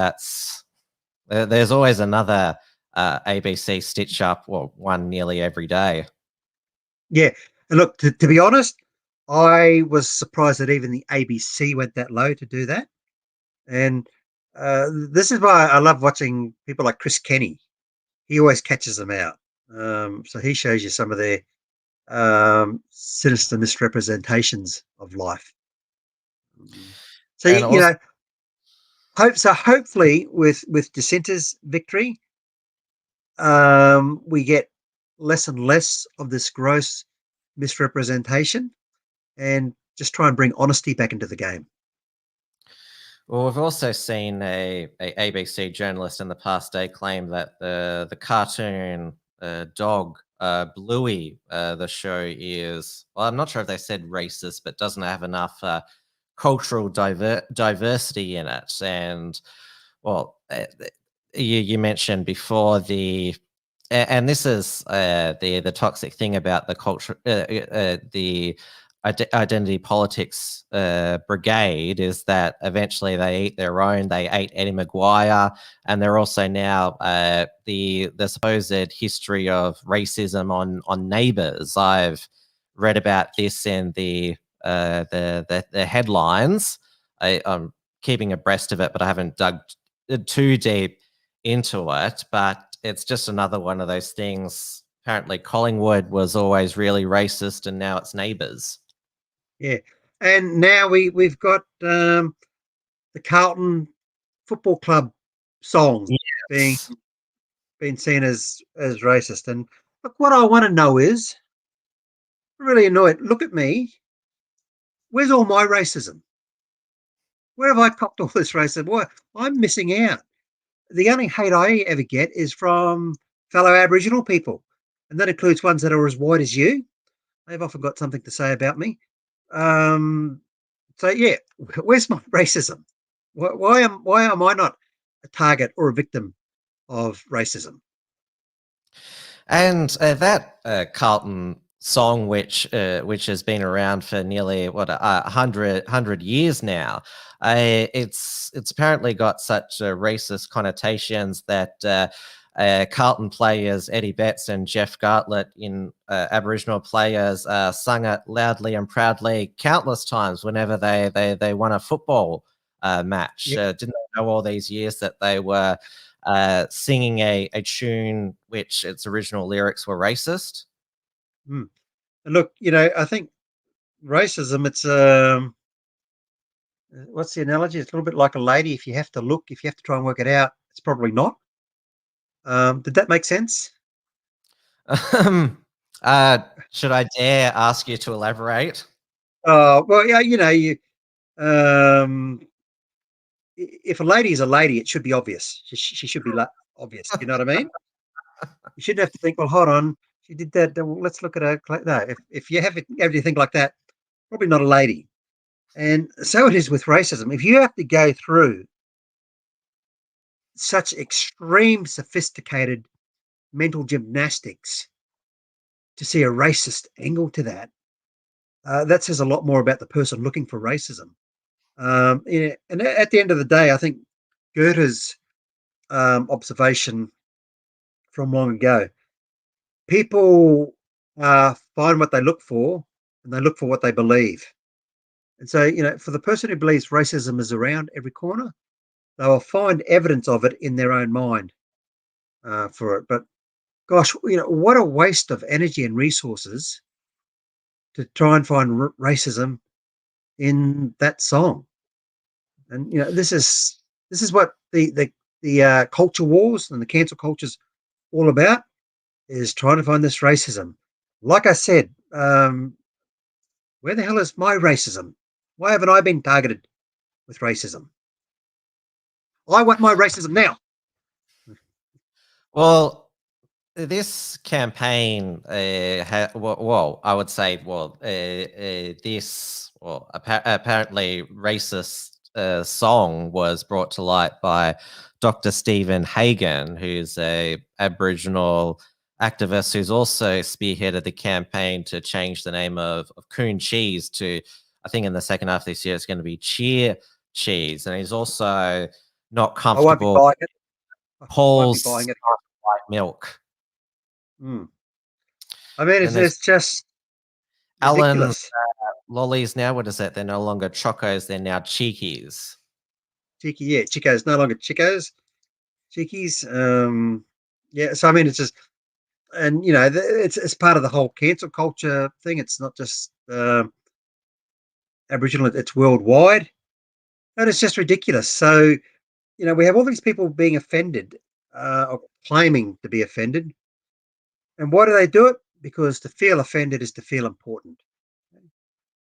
There's always another ABC stitch up, one nearly every day. Yeah. And look, to be honest, I was surprised that even the ABC went that low to do that. And this is why I love watching people like Chris Kenny. He always catches them out. So he shows you some of their sinister misrepresentations of life. So, and hopefully with Jacinta's victory, we get less and less of this gross misrepresentation and just try and bring honesty back into the game. Well, we've also seen a ABC journalist in the past day claim that the cartoon dog Bluey, the show is, well, I'm not sure if they said racist, but doesn't have enough cultural diversity in it. And you mentioned before and this is the toxic thing about the culture, the identity politics brigade, is that eventually they eat their own. They ate Eddie Maguire, and they're also now the supposed history of racism on Neighbours. I've read about this in the headlines. I'm keeping abreast of it, but I haven't dug too deep into it. But it's just another one of those things. Apparently, Collingwood was always really racist, and now it's Neighbours. Yeah, and now we've got the Carlton Football Club song being seen as racist. And look, what I want to know is, I'm really annoyed. Look at me. Where's all my racism? Where have I copped all this racism? What? I'm missing out. The only hate I ever get is from fellow Aboriginal people, and that includes ones that are as white as you. They've often got something to say about me. So yeah, where's my racism? Why am I not a target or a victim of racism? And that Carlton song, which has been around for nearly 100 years now, it's apparently got such racist connotations that Carlton players Eddie Betts and Jeff Gartlett, in Aboriginal players, sung it loudly and proudly countless times whenever they won a football match. Yep. Didn't they know all these years that they were singing a tune which its original lyrics were racist? And look, I think racism, it's what's the analogy? It's a little bit like a lady. If you have to try and work it out, it's probably not. Did that make sense? Should I dare ask you to elaborate? Well, yeah, um, if a lady is a lady, it should be obvious. She should be obvious. You know what I mean? You shouldn't have to think, well, hold on, she did that. Well, let's look at her. No, if you have everything like that, probably not a lady. And so it is with racism. If you have to go through such extreme, sophisticated mental gymnastics to see a racist angle to that, that says a lot more about the person looking for racism. And at the end of the day, I think Goethe's observation from long ago, people find what they look for, and they look for what they believe. And so, for the person who believes racism is around every corner, they will find evidence of it in their own mind for it. But gosh, what a waste of energy and resources to try and find racism in that song. And this is what the culture wars and the cancel culture is all about, is trying to find this racism. Like I said, where the hell is my racism? Why haven't I been targeted with racism? I want my racism now. Well, this campaign, well, I would say, this, apparently racist song was brought to light by Dr. Stephen Hagan, who's a Aboriginal activist who's also spearheaded the campaign to change the name of coon cheese to, I think in the second half of this year, it's going to be cheer cheese. And he's also not I won't be comfortable buying it. I won't be Paul's buying it. white milk. Mm. I mean, And there's it's just Alan ridiculous. lollies now. What is that? They're no longer chocos. They're now cheekies. Cheeky, yeah. Chicos, no longer chicos. Cheekies. Yeah. So I mean, it's just, and it's part of the whole cancel culture thing. It's not just Aboriginal; it's worldwide, and it's just ridiculous. So we have all these people being offended, or claiming to be offended, and why do they do it? Because to feel offended is to feel important.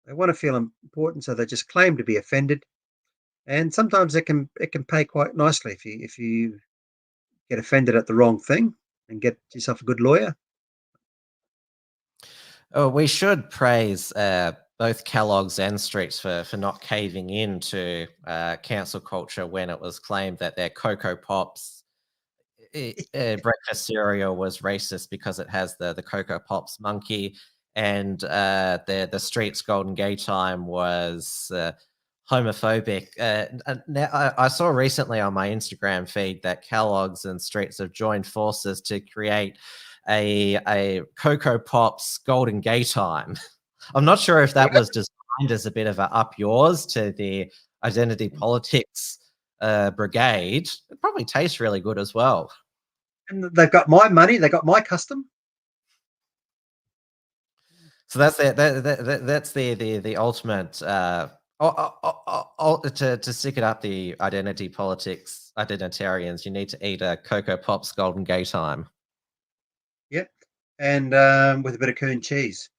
They want to feel important, so they just claim to be offended. And sometimes it can pay quite nicely if you get offended at the wrong thing and get yourself a good lawyer. Oh, we should praise both Kellogg's and Streets for not caving into cancel culture when it was claimed that their Cocoa Pops breakfast cereal was racist because it has the Cocoa Pops monkey, and the Streets Golden Gay Time was homophobic. Now, I saw recently on my Instagram feed that Kellogg's and Streets have joined forces to create a Cocoa Pops Golden Gay Time. I'm not sure if that was designed as a bit of a up yours to the identity politics brigade. It probably tastes really good as well. And they've got my money. They got my custom. So that's that's the ultimate to stick it up the identity politics identitarians. You need to eat a Cocoa Pops Golden Gay Time. Yep, and with a bit of coon cheese.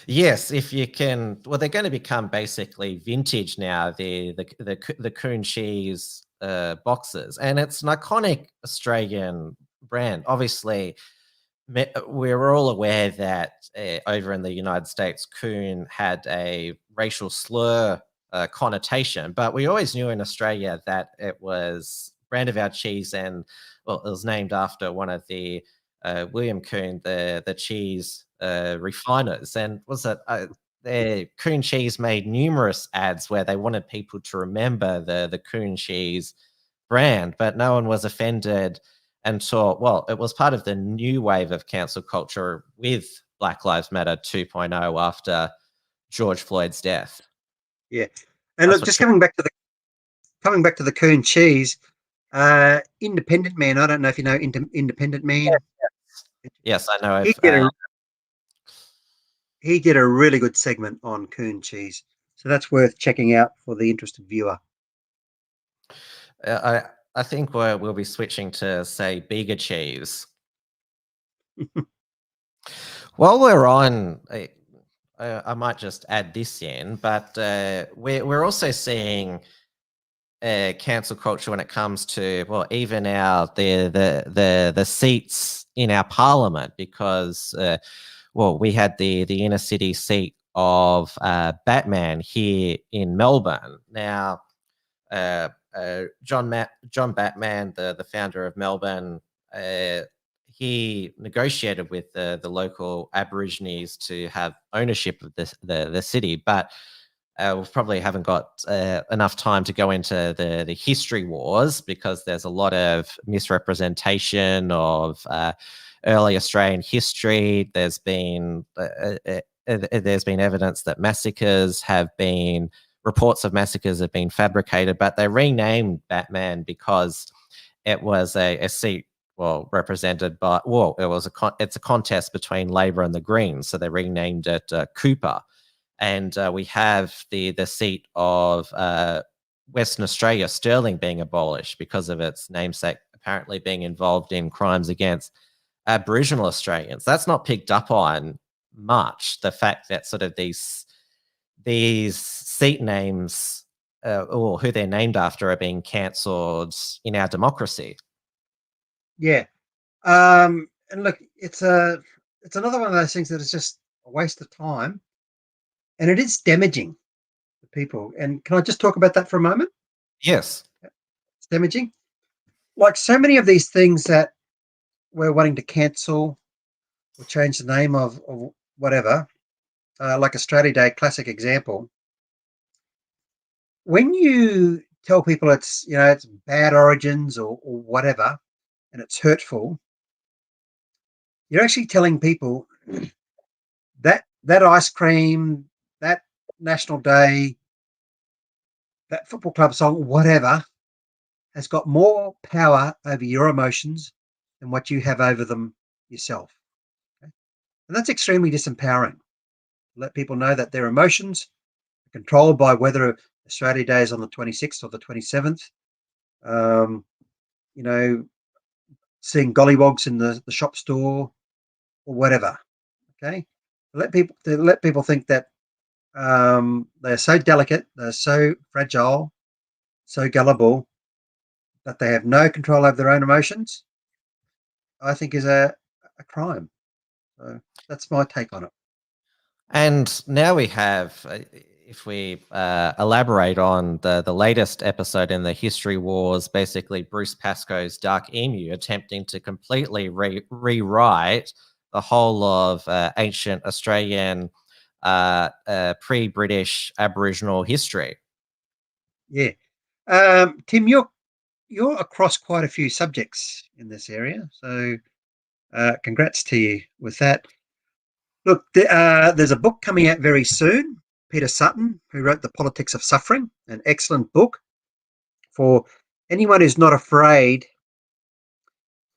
Yes, if you can. Well, they're going to become basically vintage now. The coon cheese boxes, and it's an iconic Australian brand. Obviously, we're all aware that over in the United States, coon had a racial slur connotation, but we always knew in Australia that it was brand of our cheese, and well, it was named after one of the William Coon, the cheese refiners, and was it their Coon Cheese made numerous ads where they wanted people to remember the Coon Cheese brand, but no one was offended until, well, it was part of the new wave of cancel culture with Black Lives Matter 2.0 after George Floyd's death. Yeah, and look, just coming back to the coon cheese, Independent Man. I don't know if you know Independent Man. Yes, I know. He did a really good segment on coon cheese, so that's worth checking out for the interested viewer. I think we'll be switching to, say, bigger cheese. While we're on, I might just add this in, but we're also seeing cancel culture when it comes to, well, even the seats in our parliament, because well, we had the inner city seat of Batman here in Melbourne. Now, John Batman, the founder of Melbourne, he negotiated with the local Aborigines to have ownership of the city, but we probably haven't got enough time to go into the history wars, because there's a lot of misrepresentation of early Australian history. There's been evidence that reports of massacres have been fabricated, but they renamed Batman because it was a seat, well, represented by, well, it's a contest between Labor and the Greens, so they renamed it Cooper. And we have the seat of Western Australia, Stirling, being abolished because of its namesake apparently being involved in crimes against Aboriginal Australians. That's not picked up on much, the fact that sort of these seat names or who they're named after are being cancelled in our democracy. Yeah. And look, it's another one of those things that is just a waste of time, and it is damaging to people. And can I just talk about that for a moment? Yes. It's damaging. Like so many of these things that we're wanting to cancel or change the name of whatever, like Australia Day, classic example. When you tell people it's bad origins or whatever, and it's hurtful, you're actually telling people that ice cream, that National Day, that football club song, whatever, has got more power over your emotions than what you have over them yourself. Okay? And that's extremely disempowering. Let people know that their emotions are controlled by whether Australia Day is on the 26th or the 27th. Seeing gollywogs in the shop store or whatever. Okay, let people think that they're so delicate, they're so fragile, so gullible, that they have no control over their own emotions, I think is a crime. So that's my take on it. And now we have, if we elaborate on the latest episode in the history wars, basically Bruce Pascoe's Dark Emu attempting to completely rewrite the whole of ancient Australian pre-British Aboriginal history. Yeah. Tim, you're across quite a few subjects in this area, so congrats to you with that. Look, there's a book coming out very soon. Peter Sutton, who wrote The Politics of Suffering, an excellent book for anyone who's not afraid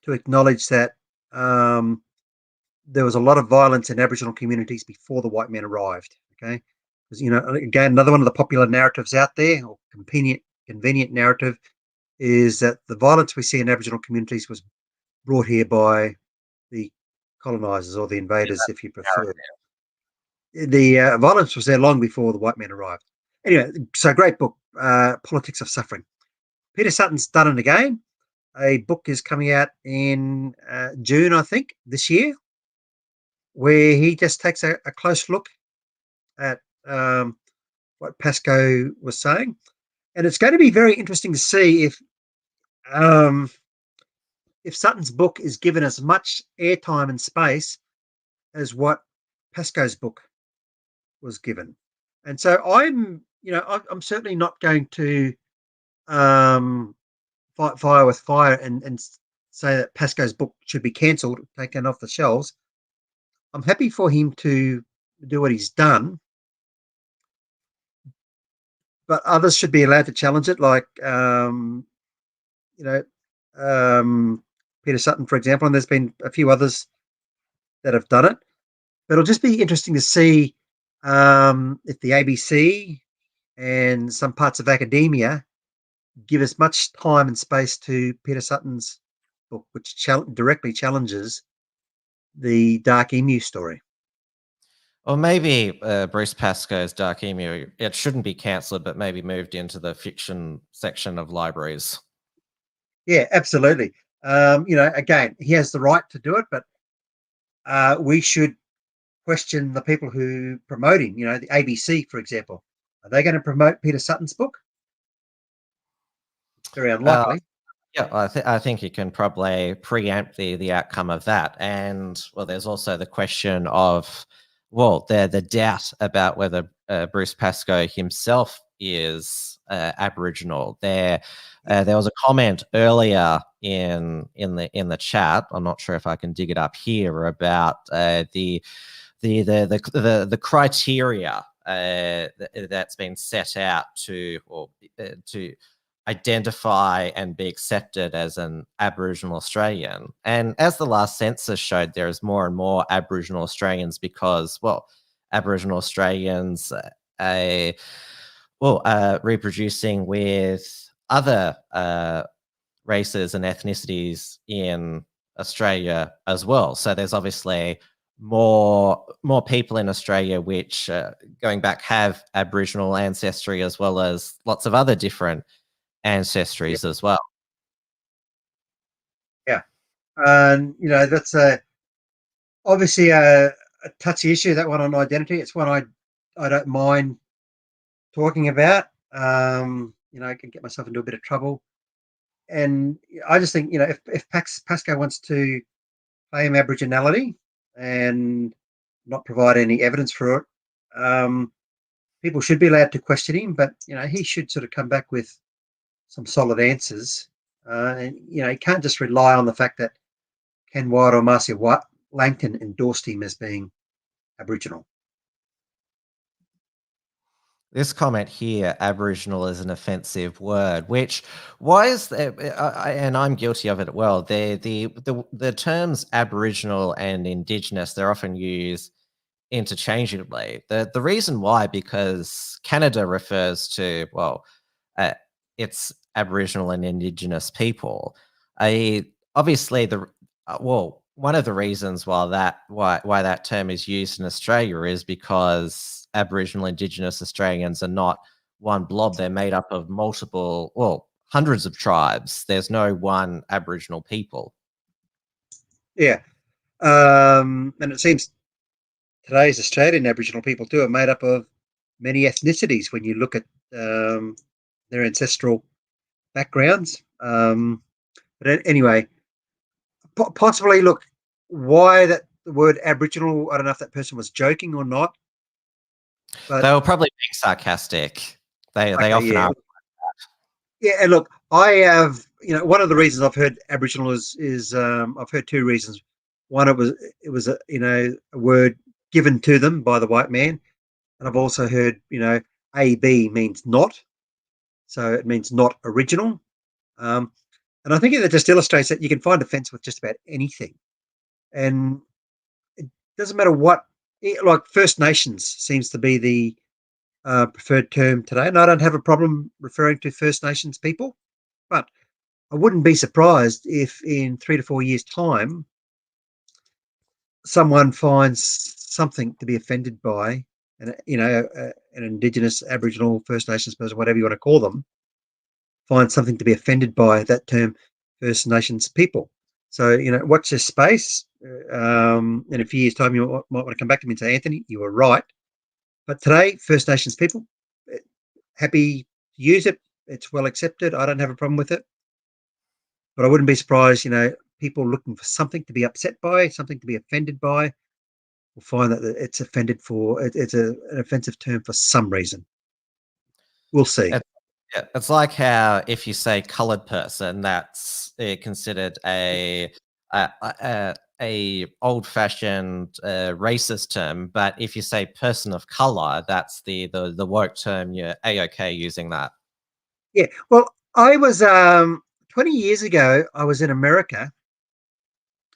to acknowledge that there was a lot of violence in Aboriginal communities before the white men arrived. Okay, because again, another one of the popular narratives out there, or convenient narrative, is that the violence we see in Aboriginal communities was brought here by the colonizers or the invaders, if you prefer. The violence was there long before the white men arrived. Anyway, so great book, Politics of Suffering. Peter Sutton's done it again. A book is coming out in June, I think, this year, where he just takes a close look at what Pascoe was saying. And it's going to be very interesting to see if Sutton's book is given as much airtime and space as what Pascoe's book was given. And so I'm certainly not going to fight fire with fire and say that Pascoe's book should be cancelled, taken off the shelves. I'm happy for him to do what he's done, but others should be allowed to challenge it, like Peter Sutton, for example, and there's been a few others that have done it. But it'll just be interesting to see if the ABC and some parts of academia give as much time and space to Peter Sutton's book, which directly challenges the Dark Emu story. Or maybe Bruce Pascoe's Dark Emu, it shouldn't be cancelled, but maybe moved into the fiction section of libraries. Yeah, absolutely. Again, he has the right to do it, but we should question the people who promote him. The ABC, for example. Are they going to promote Peter Sutton's book? It's very unlikely. Yeah, I think you can probably preempt the outcome of that. And, well, there's also the question of, well, the doubt about whether Bruce Pascoe himself is Aboriginal. There was a comment earlier in the chat. I'm not sure if I can dig it up here about the criteria that's been set out to identify and be accepted as an Aboriginal Australian. And as the last census showed, there is more and more Aboriginal Australians because, well, Aboriginal Australians reproducing with other races and ethnicities in Australia as well. So there's obviously more people in Australia which, going back, have Aboriginal ancestry as well as lots of other different ancestries as well. Yeah. And, that's obviously a touchy issue, that one on identity. It's one I don't mind talking about. I can get myself into a bit of trouble. And I just think, if Pascoe wants to claim Aboriginality and not provide any evidence for it, people should be allowed to question him, but, he should sort of come back with some solid answers. And, he can't just rely on the fact that Ken Wyatt or Marcia Langton endorsed him as being Aboriginal. This comment here, Aboriginal is an offensive word, which, why is that? And I'm guilty of it as well. The terms Aboriginal and Indigenous, they're often used interchangeably. The reason why, because Canada refers to, well, it's Aboriginal and Indigenous people. Obviously, one of the reasons why that term is used in Australia is because Aboriginal Indigenous Australians are not one blob. They're made up of multiple, well, hundreds of tribes. There's no one Aboriginal people. Yeah. And it seems today's Australian Aboriginal people too are made up of many ethnicities when you look at their ancestral backgrounds. But anyway, possibly, look, why the word Aboriginal, I don't know if that person was joking or not. But they were probably being sarcastic. They often are. Yeah, and look, I have, one of the reasons I've heard Aboriginal is I've heard two reasons. One, it was a word given to them by the white man, and I've also heard AB means not, so it means not original, and I think that just illustrates that you can find offence with just about anything, and it doesn't matter what. Like First Nations seems to be the preferred term today, and I don't have a problem referring to First Nations people, but I wouldn't be surprised if in 3 to 4 years' time someone finds something to be offended by, and an Indigenous, Aboriginal, First Nations person, whatever you want to call them, finds something to be offended by that term, First Nations people. So watch this space. In a few years' time, you might want to come back to me and say, Anthony, you were right. But today, First Nations people, happy to use it. It's well accepted. I don't have a problem with it. But I wouldn't be surprised, people looking for something to be upset by, something to be offended by, will find that it's an offensive term for some reason. We'll see. It's like how if you say coloured person, that's considered a old-fashioned racist term, but if you say person of colour, that's the woke term. You're A-OK using that. Yeah, well, I was 20 years ago. I was in America,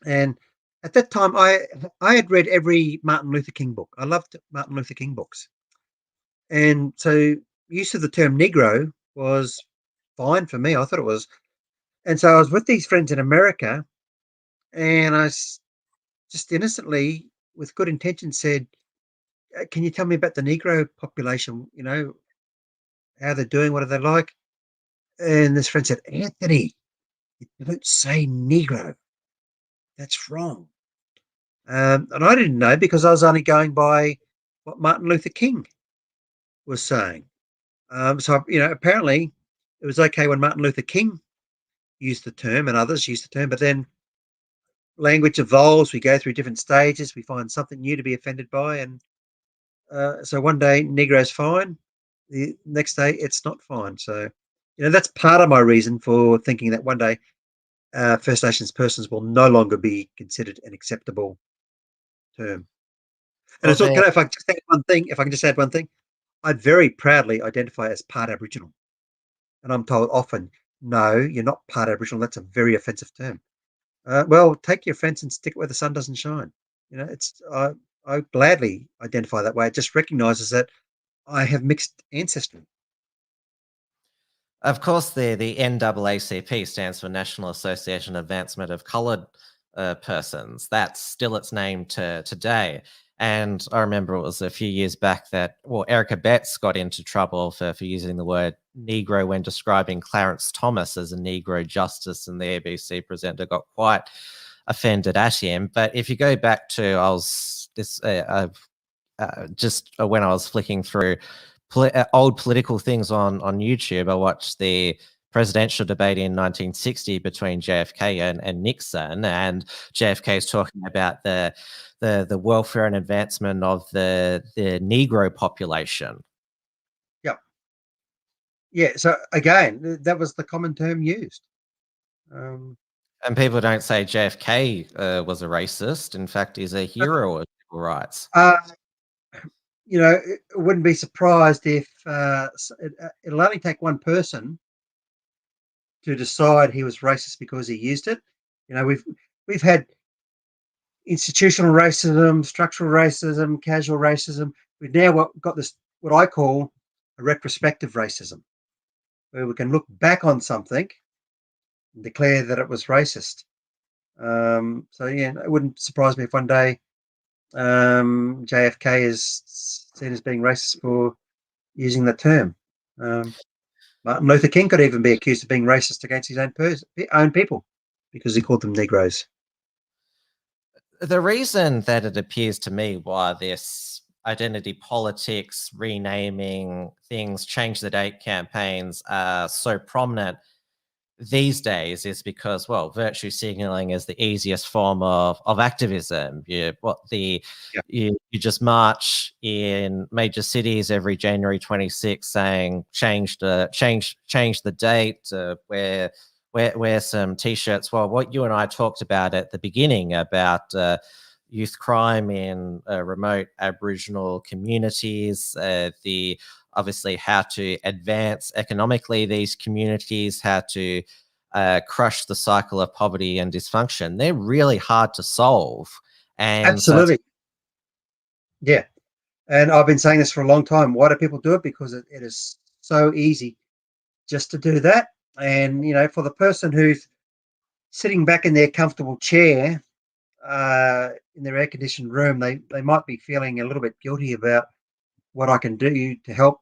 and at that time, I had read every Martin Luther King book. I loved Martin Luther King books, and so use of the term Negro was fine for me. I thought it was. And so I was with these friends in America, and just innocently, with good intention, said, can you tell me about the Negro population? You know, how they're doing, what are they like? And this friend said, Anthony, you don't say Negro. That's wrong. And I didn't know because I was only going by what Martin Luther King was saying. So, you know, apparently it was okay when Martin Luther King used the term and others used the term, but then language evolves. We go through different stages. We find something new to be offended by. And so one day Negro's fine. The next day it's not fine. So, you know, that's part of my reason for thinking that one day First Nations persons will no longer be considered an acceptable term. And Well, it's all, there, if I just add one thing, if I can just add one thing, I very proudly identify as part Aboriginal. And I'm told often, no, you're not part Aboriginal. That's a very offensive term. Well, take your offence and stick it where the sun doesn't shine. You know, I gladly identify that way. It just recognises that I have mixed ancestry. of course, the NAACP stands for National Association Advancement of Coloured Persons. That's still its name to today. And I remember it was a few years back that, well, Erica Betts got into trouble for using the word Negro when describing Clarence Thomas as a Negro justice, and the ABC presenter got quite offended at him. But if you go back to, when I was flicking through old political things on YouTube, I watched the presidential debate in 1960 between JFK and Nixon, and JFK is talking about the welfare and advancement of the Negro population. Yeah. So again, that was the common term used. And people don't say JFK was a racist. In fact, he's a hero of civil rights. You know, I wouldn't be surprised if it'll only take one person to decide he was racist because he used it. You know, we've had institutional racism, structural racism, casual racism. We've now got this, what I call a retrospective racism, where we can look back on something and declare that it was racist. So yeah, it wouldn't surprise me if one day JFK is seen as being racist for using the term. Martin Luther King could even be accused of being racist against his own people because he called them Negroes. The reason that it appears to me why this identity politics, renaming things, change the date campaigns are so prominent these days is because, well, virtue signaling is the easiest form of activism. You just march in major cities every January 26th saying change the date, wear some t-shirts. Well, what you and I talked about at the beginning about youth crime in remote Aboriginal communities, obviously how to advance economically these communities, how to crush the cycle of poverty and dysfunction. They're really hard to solve. And absolutely. Yeah. And I've been saying this for a long time. Why do people do it? Because it is so easy just to do that. And, you know, for the person who's sitting back in their comfortable chair in their air-conditioned room, they might be feeling a little bit guilty about what I can do to help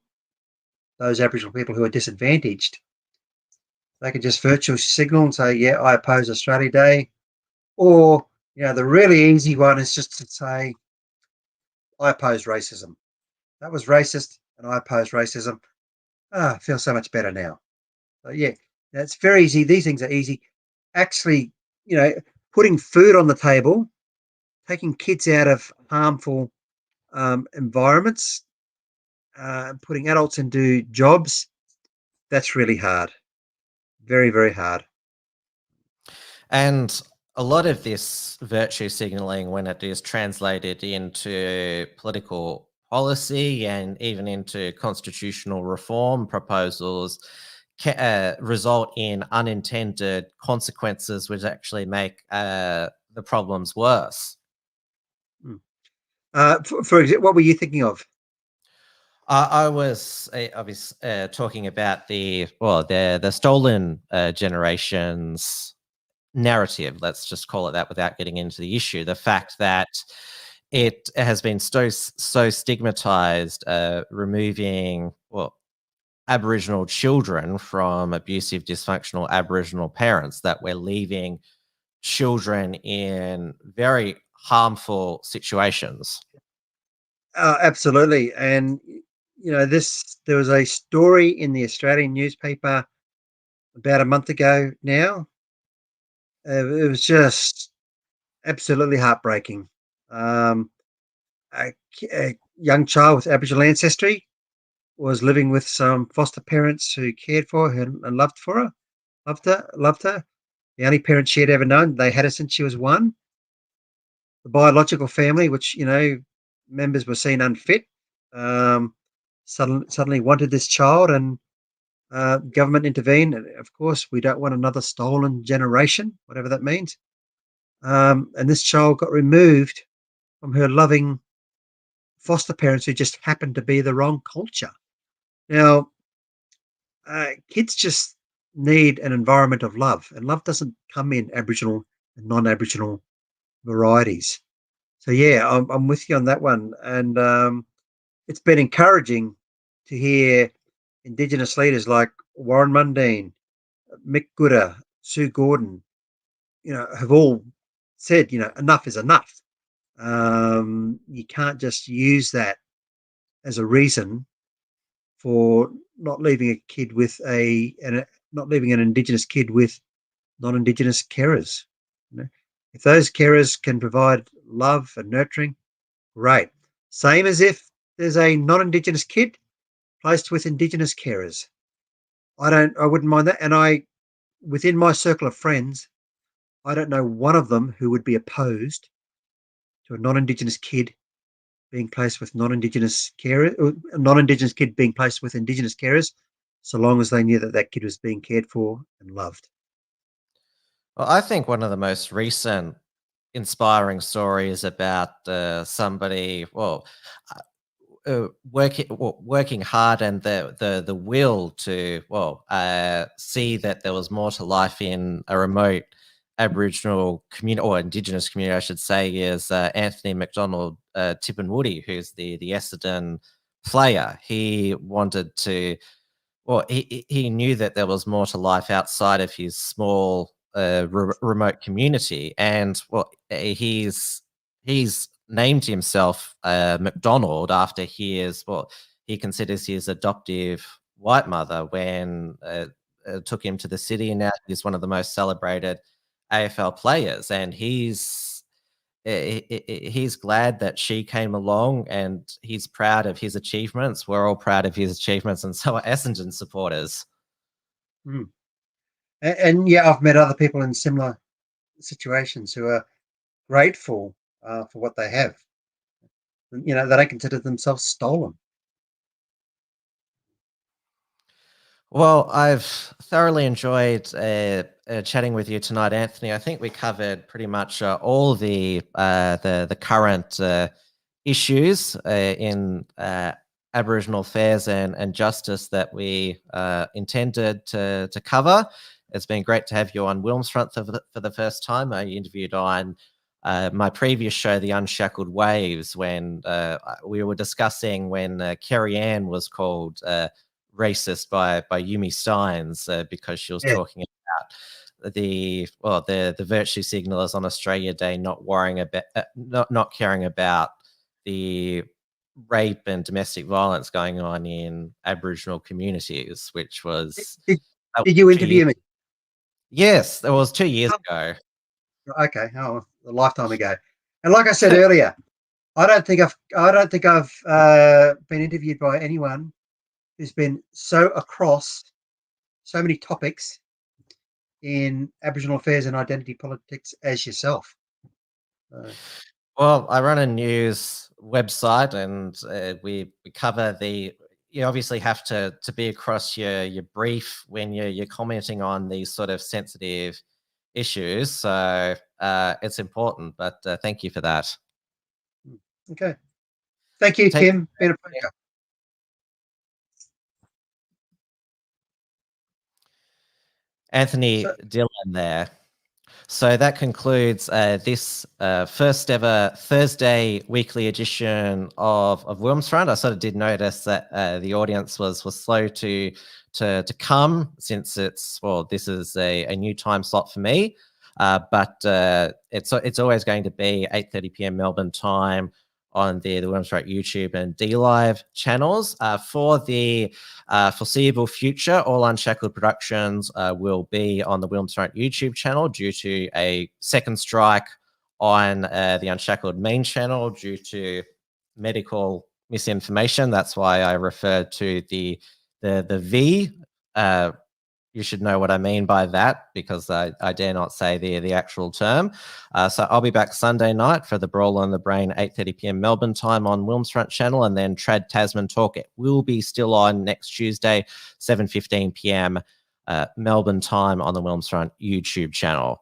those Aboriginal people who are disadvantaged. They could just virtual signal and say, yeah, I oppose Australia Day. Or, you know, the really easy one is just to say, I oppose racism. That was racist and I oppose racism. I feel so much better now. So, yeah, it's very easy. These things are easy. Actually, you know, putting food on the table, taking kids out of harmful environments, putting adults into jobs, that's really hard. Very, very hard. And a lot of this virtue signaling, when it is translated into political policy and even into constitutional reform proposals, result in unintended consequences, which actually make the problems worse. For example, what were you thinking of? I was obviously talking about the stolen generations narrative. Let's just call it that without getting into the issue. The fact that it has been so stigmatized, removing Aboriginal children from abusive, dysfunctional Aboriginal parents, that we're leaving children in very harmful situations. Absolutely. And, there was a story in the Australian newspaper about a month ago now. It was just absolutely heartbreaking. Um, a young child with Aboriginal ancestry was living with some foster parents who cared for her and loved her. The only parent she had ever known. They had her since she was one. The biological family, which members were seen unfit, um, suddenly wanted this child, and government intervened. And of course, we don't want another stolen generation, whatever that means. And this child got removed from her loving foster parents who just happened to be the wrong culture. Now, kids just need an environment of love, and love doesn't come in Aboriginal and non-Aboriginal varieties. So yeah, I'm with you on that one, and it's been encouraging to hear Indigenous leaders like Warren Mundine, Mick Gooder, Sue Gordon, have all said, enough is enough. You can't just use that as a reason for not leaving a kid with not leaving an Indigenous kid with non-Indigenous carers. If those carers can provide love and nurturing, great. Same as if there's a non-Indigenous kid placed with Indigenous carers. I wouldn't mind that. And within my circle of friends, I don't know one of them who would be opposed to a non-Indigenous kid being placed with non-Indigenous carers, or a non-Indigenous kid being placed with Indigenous carers, so long as they knew that that kid was being cared for and loved. Well, I think one of the most recent inspiring stories about somebody, working hard, and the will to see that there was more to life in a remote Aboriginal community, or Indigenous community, I should say, is Anthony McDonald Tippenwoody, who's the Essendon player. He wanted to. He knew that there was more to life outside of his small remote community, and he's named himself McDonald after he considers his adoptive white mother when took him to the city, and now he's one of the most celebrated AFL players, and he's glad that she came along, and he's proud of his achievements. We're all proud of his achievements, and so are Essendon supporters. Mm. And yeah, I've met other people in similar situations who are grateful for what they have. They don't consider themselves stolen. Well, I've thoroughly enjoyed chatting with you tonight, Anthony. I think we covered pretty much all the current issues in Aboriginal affairs and justice that we intended to cover. It's been great to have you on WilmsFront for the first time. I interviewed on my previous show, The Unshackled Waves, when we were discussing when Kerry Ann was called racist by Yumi Steins because she was talking about the virtue signalers on Australia Day not worrying about not caring about the rape and domestic violence going on in Aboriginal communities, which was Did you interview me? Yes, that was 2 years ago. Okay, a lifetime ago. And like I said earlier, I don't think I've been interviewed by anyone who's been so across so many topics in Aboriginal affairs and identity politics as yourself. Well, I run a news website, and we cover you obviously have to be across your brief when you're commenting on these sort of sensitive issues. So it's important, but thank you for that. Okay. Thank you, Tim. Been a pleasure. Anthony So- Dillon there. So that concludes this first ever Thursday weekly edition of WilmsFront. I sort of did notice that the audience was slow to come, since this is a new time slot for me. But it's always going to be 8:30 p.m. Melbourne time on the WilmsFront YouTube and DLive channels. For the foreseeable future, all Unshackled productions will be on the WilmsFront YouTube channel due to a second strike on the Unshackled main channel due to medical misinformation. That's why I referred to the V. You should know what I mean by that, because I dare not say the actual term. So I'll be back Sunday night for the Brawl on the Brain, 8:30 p.m. Melbourne time on WilmsFront channel, and then Trad Tasman Talk. It will be still on next Tuesday, 7:15 p.m. Melbourne time on the WilmsFront YouTube channel.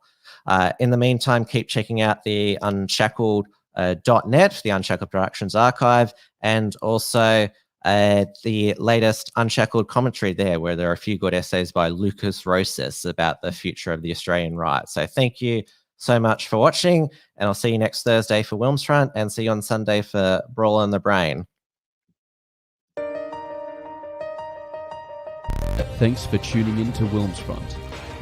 In the meantime, keep checking out the Unshackled .net, the Unshackled Productions archive, and also the latest Unshackled commentary there, where there are a few good essays by Lucas Rosas about the future of the Australian right. So thank you so much for watching, and I'll see you next Thursday for WilmsFront, and see you on Sunday for Brawl on the Brain. Thanks for tuning in to WilmsFront.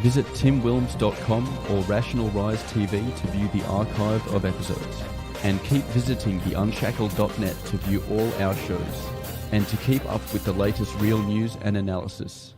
Visit timwilms.com or Rational Rise TV to view the archive of episodes. And keep visiting the unshackled.net to view all our shows, and to keep up with the latest real news and analysis.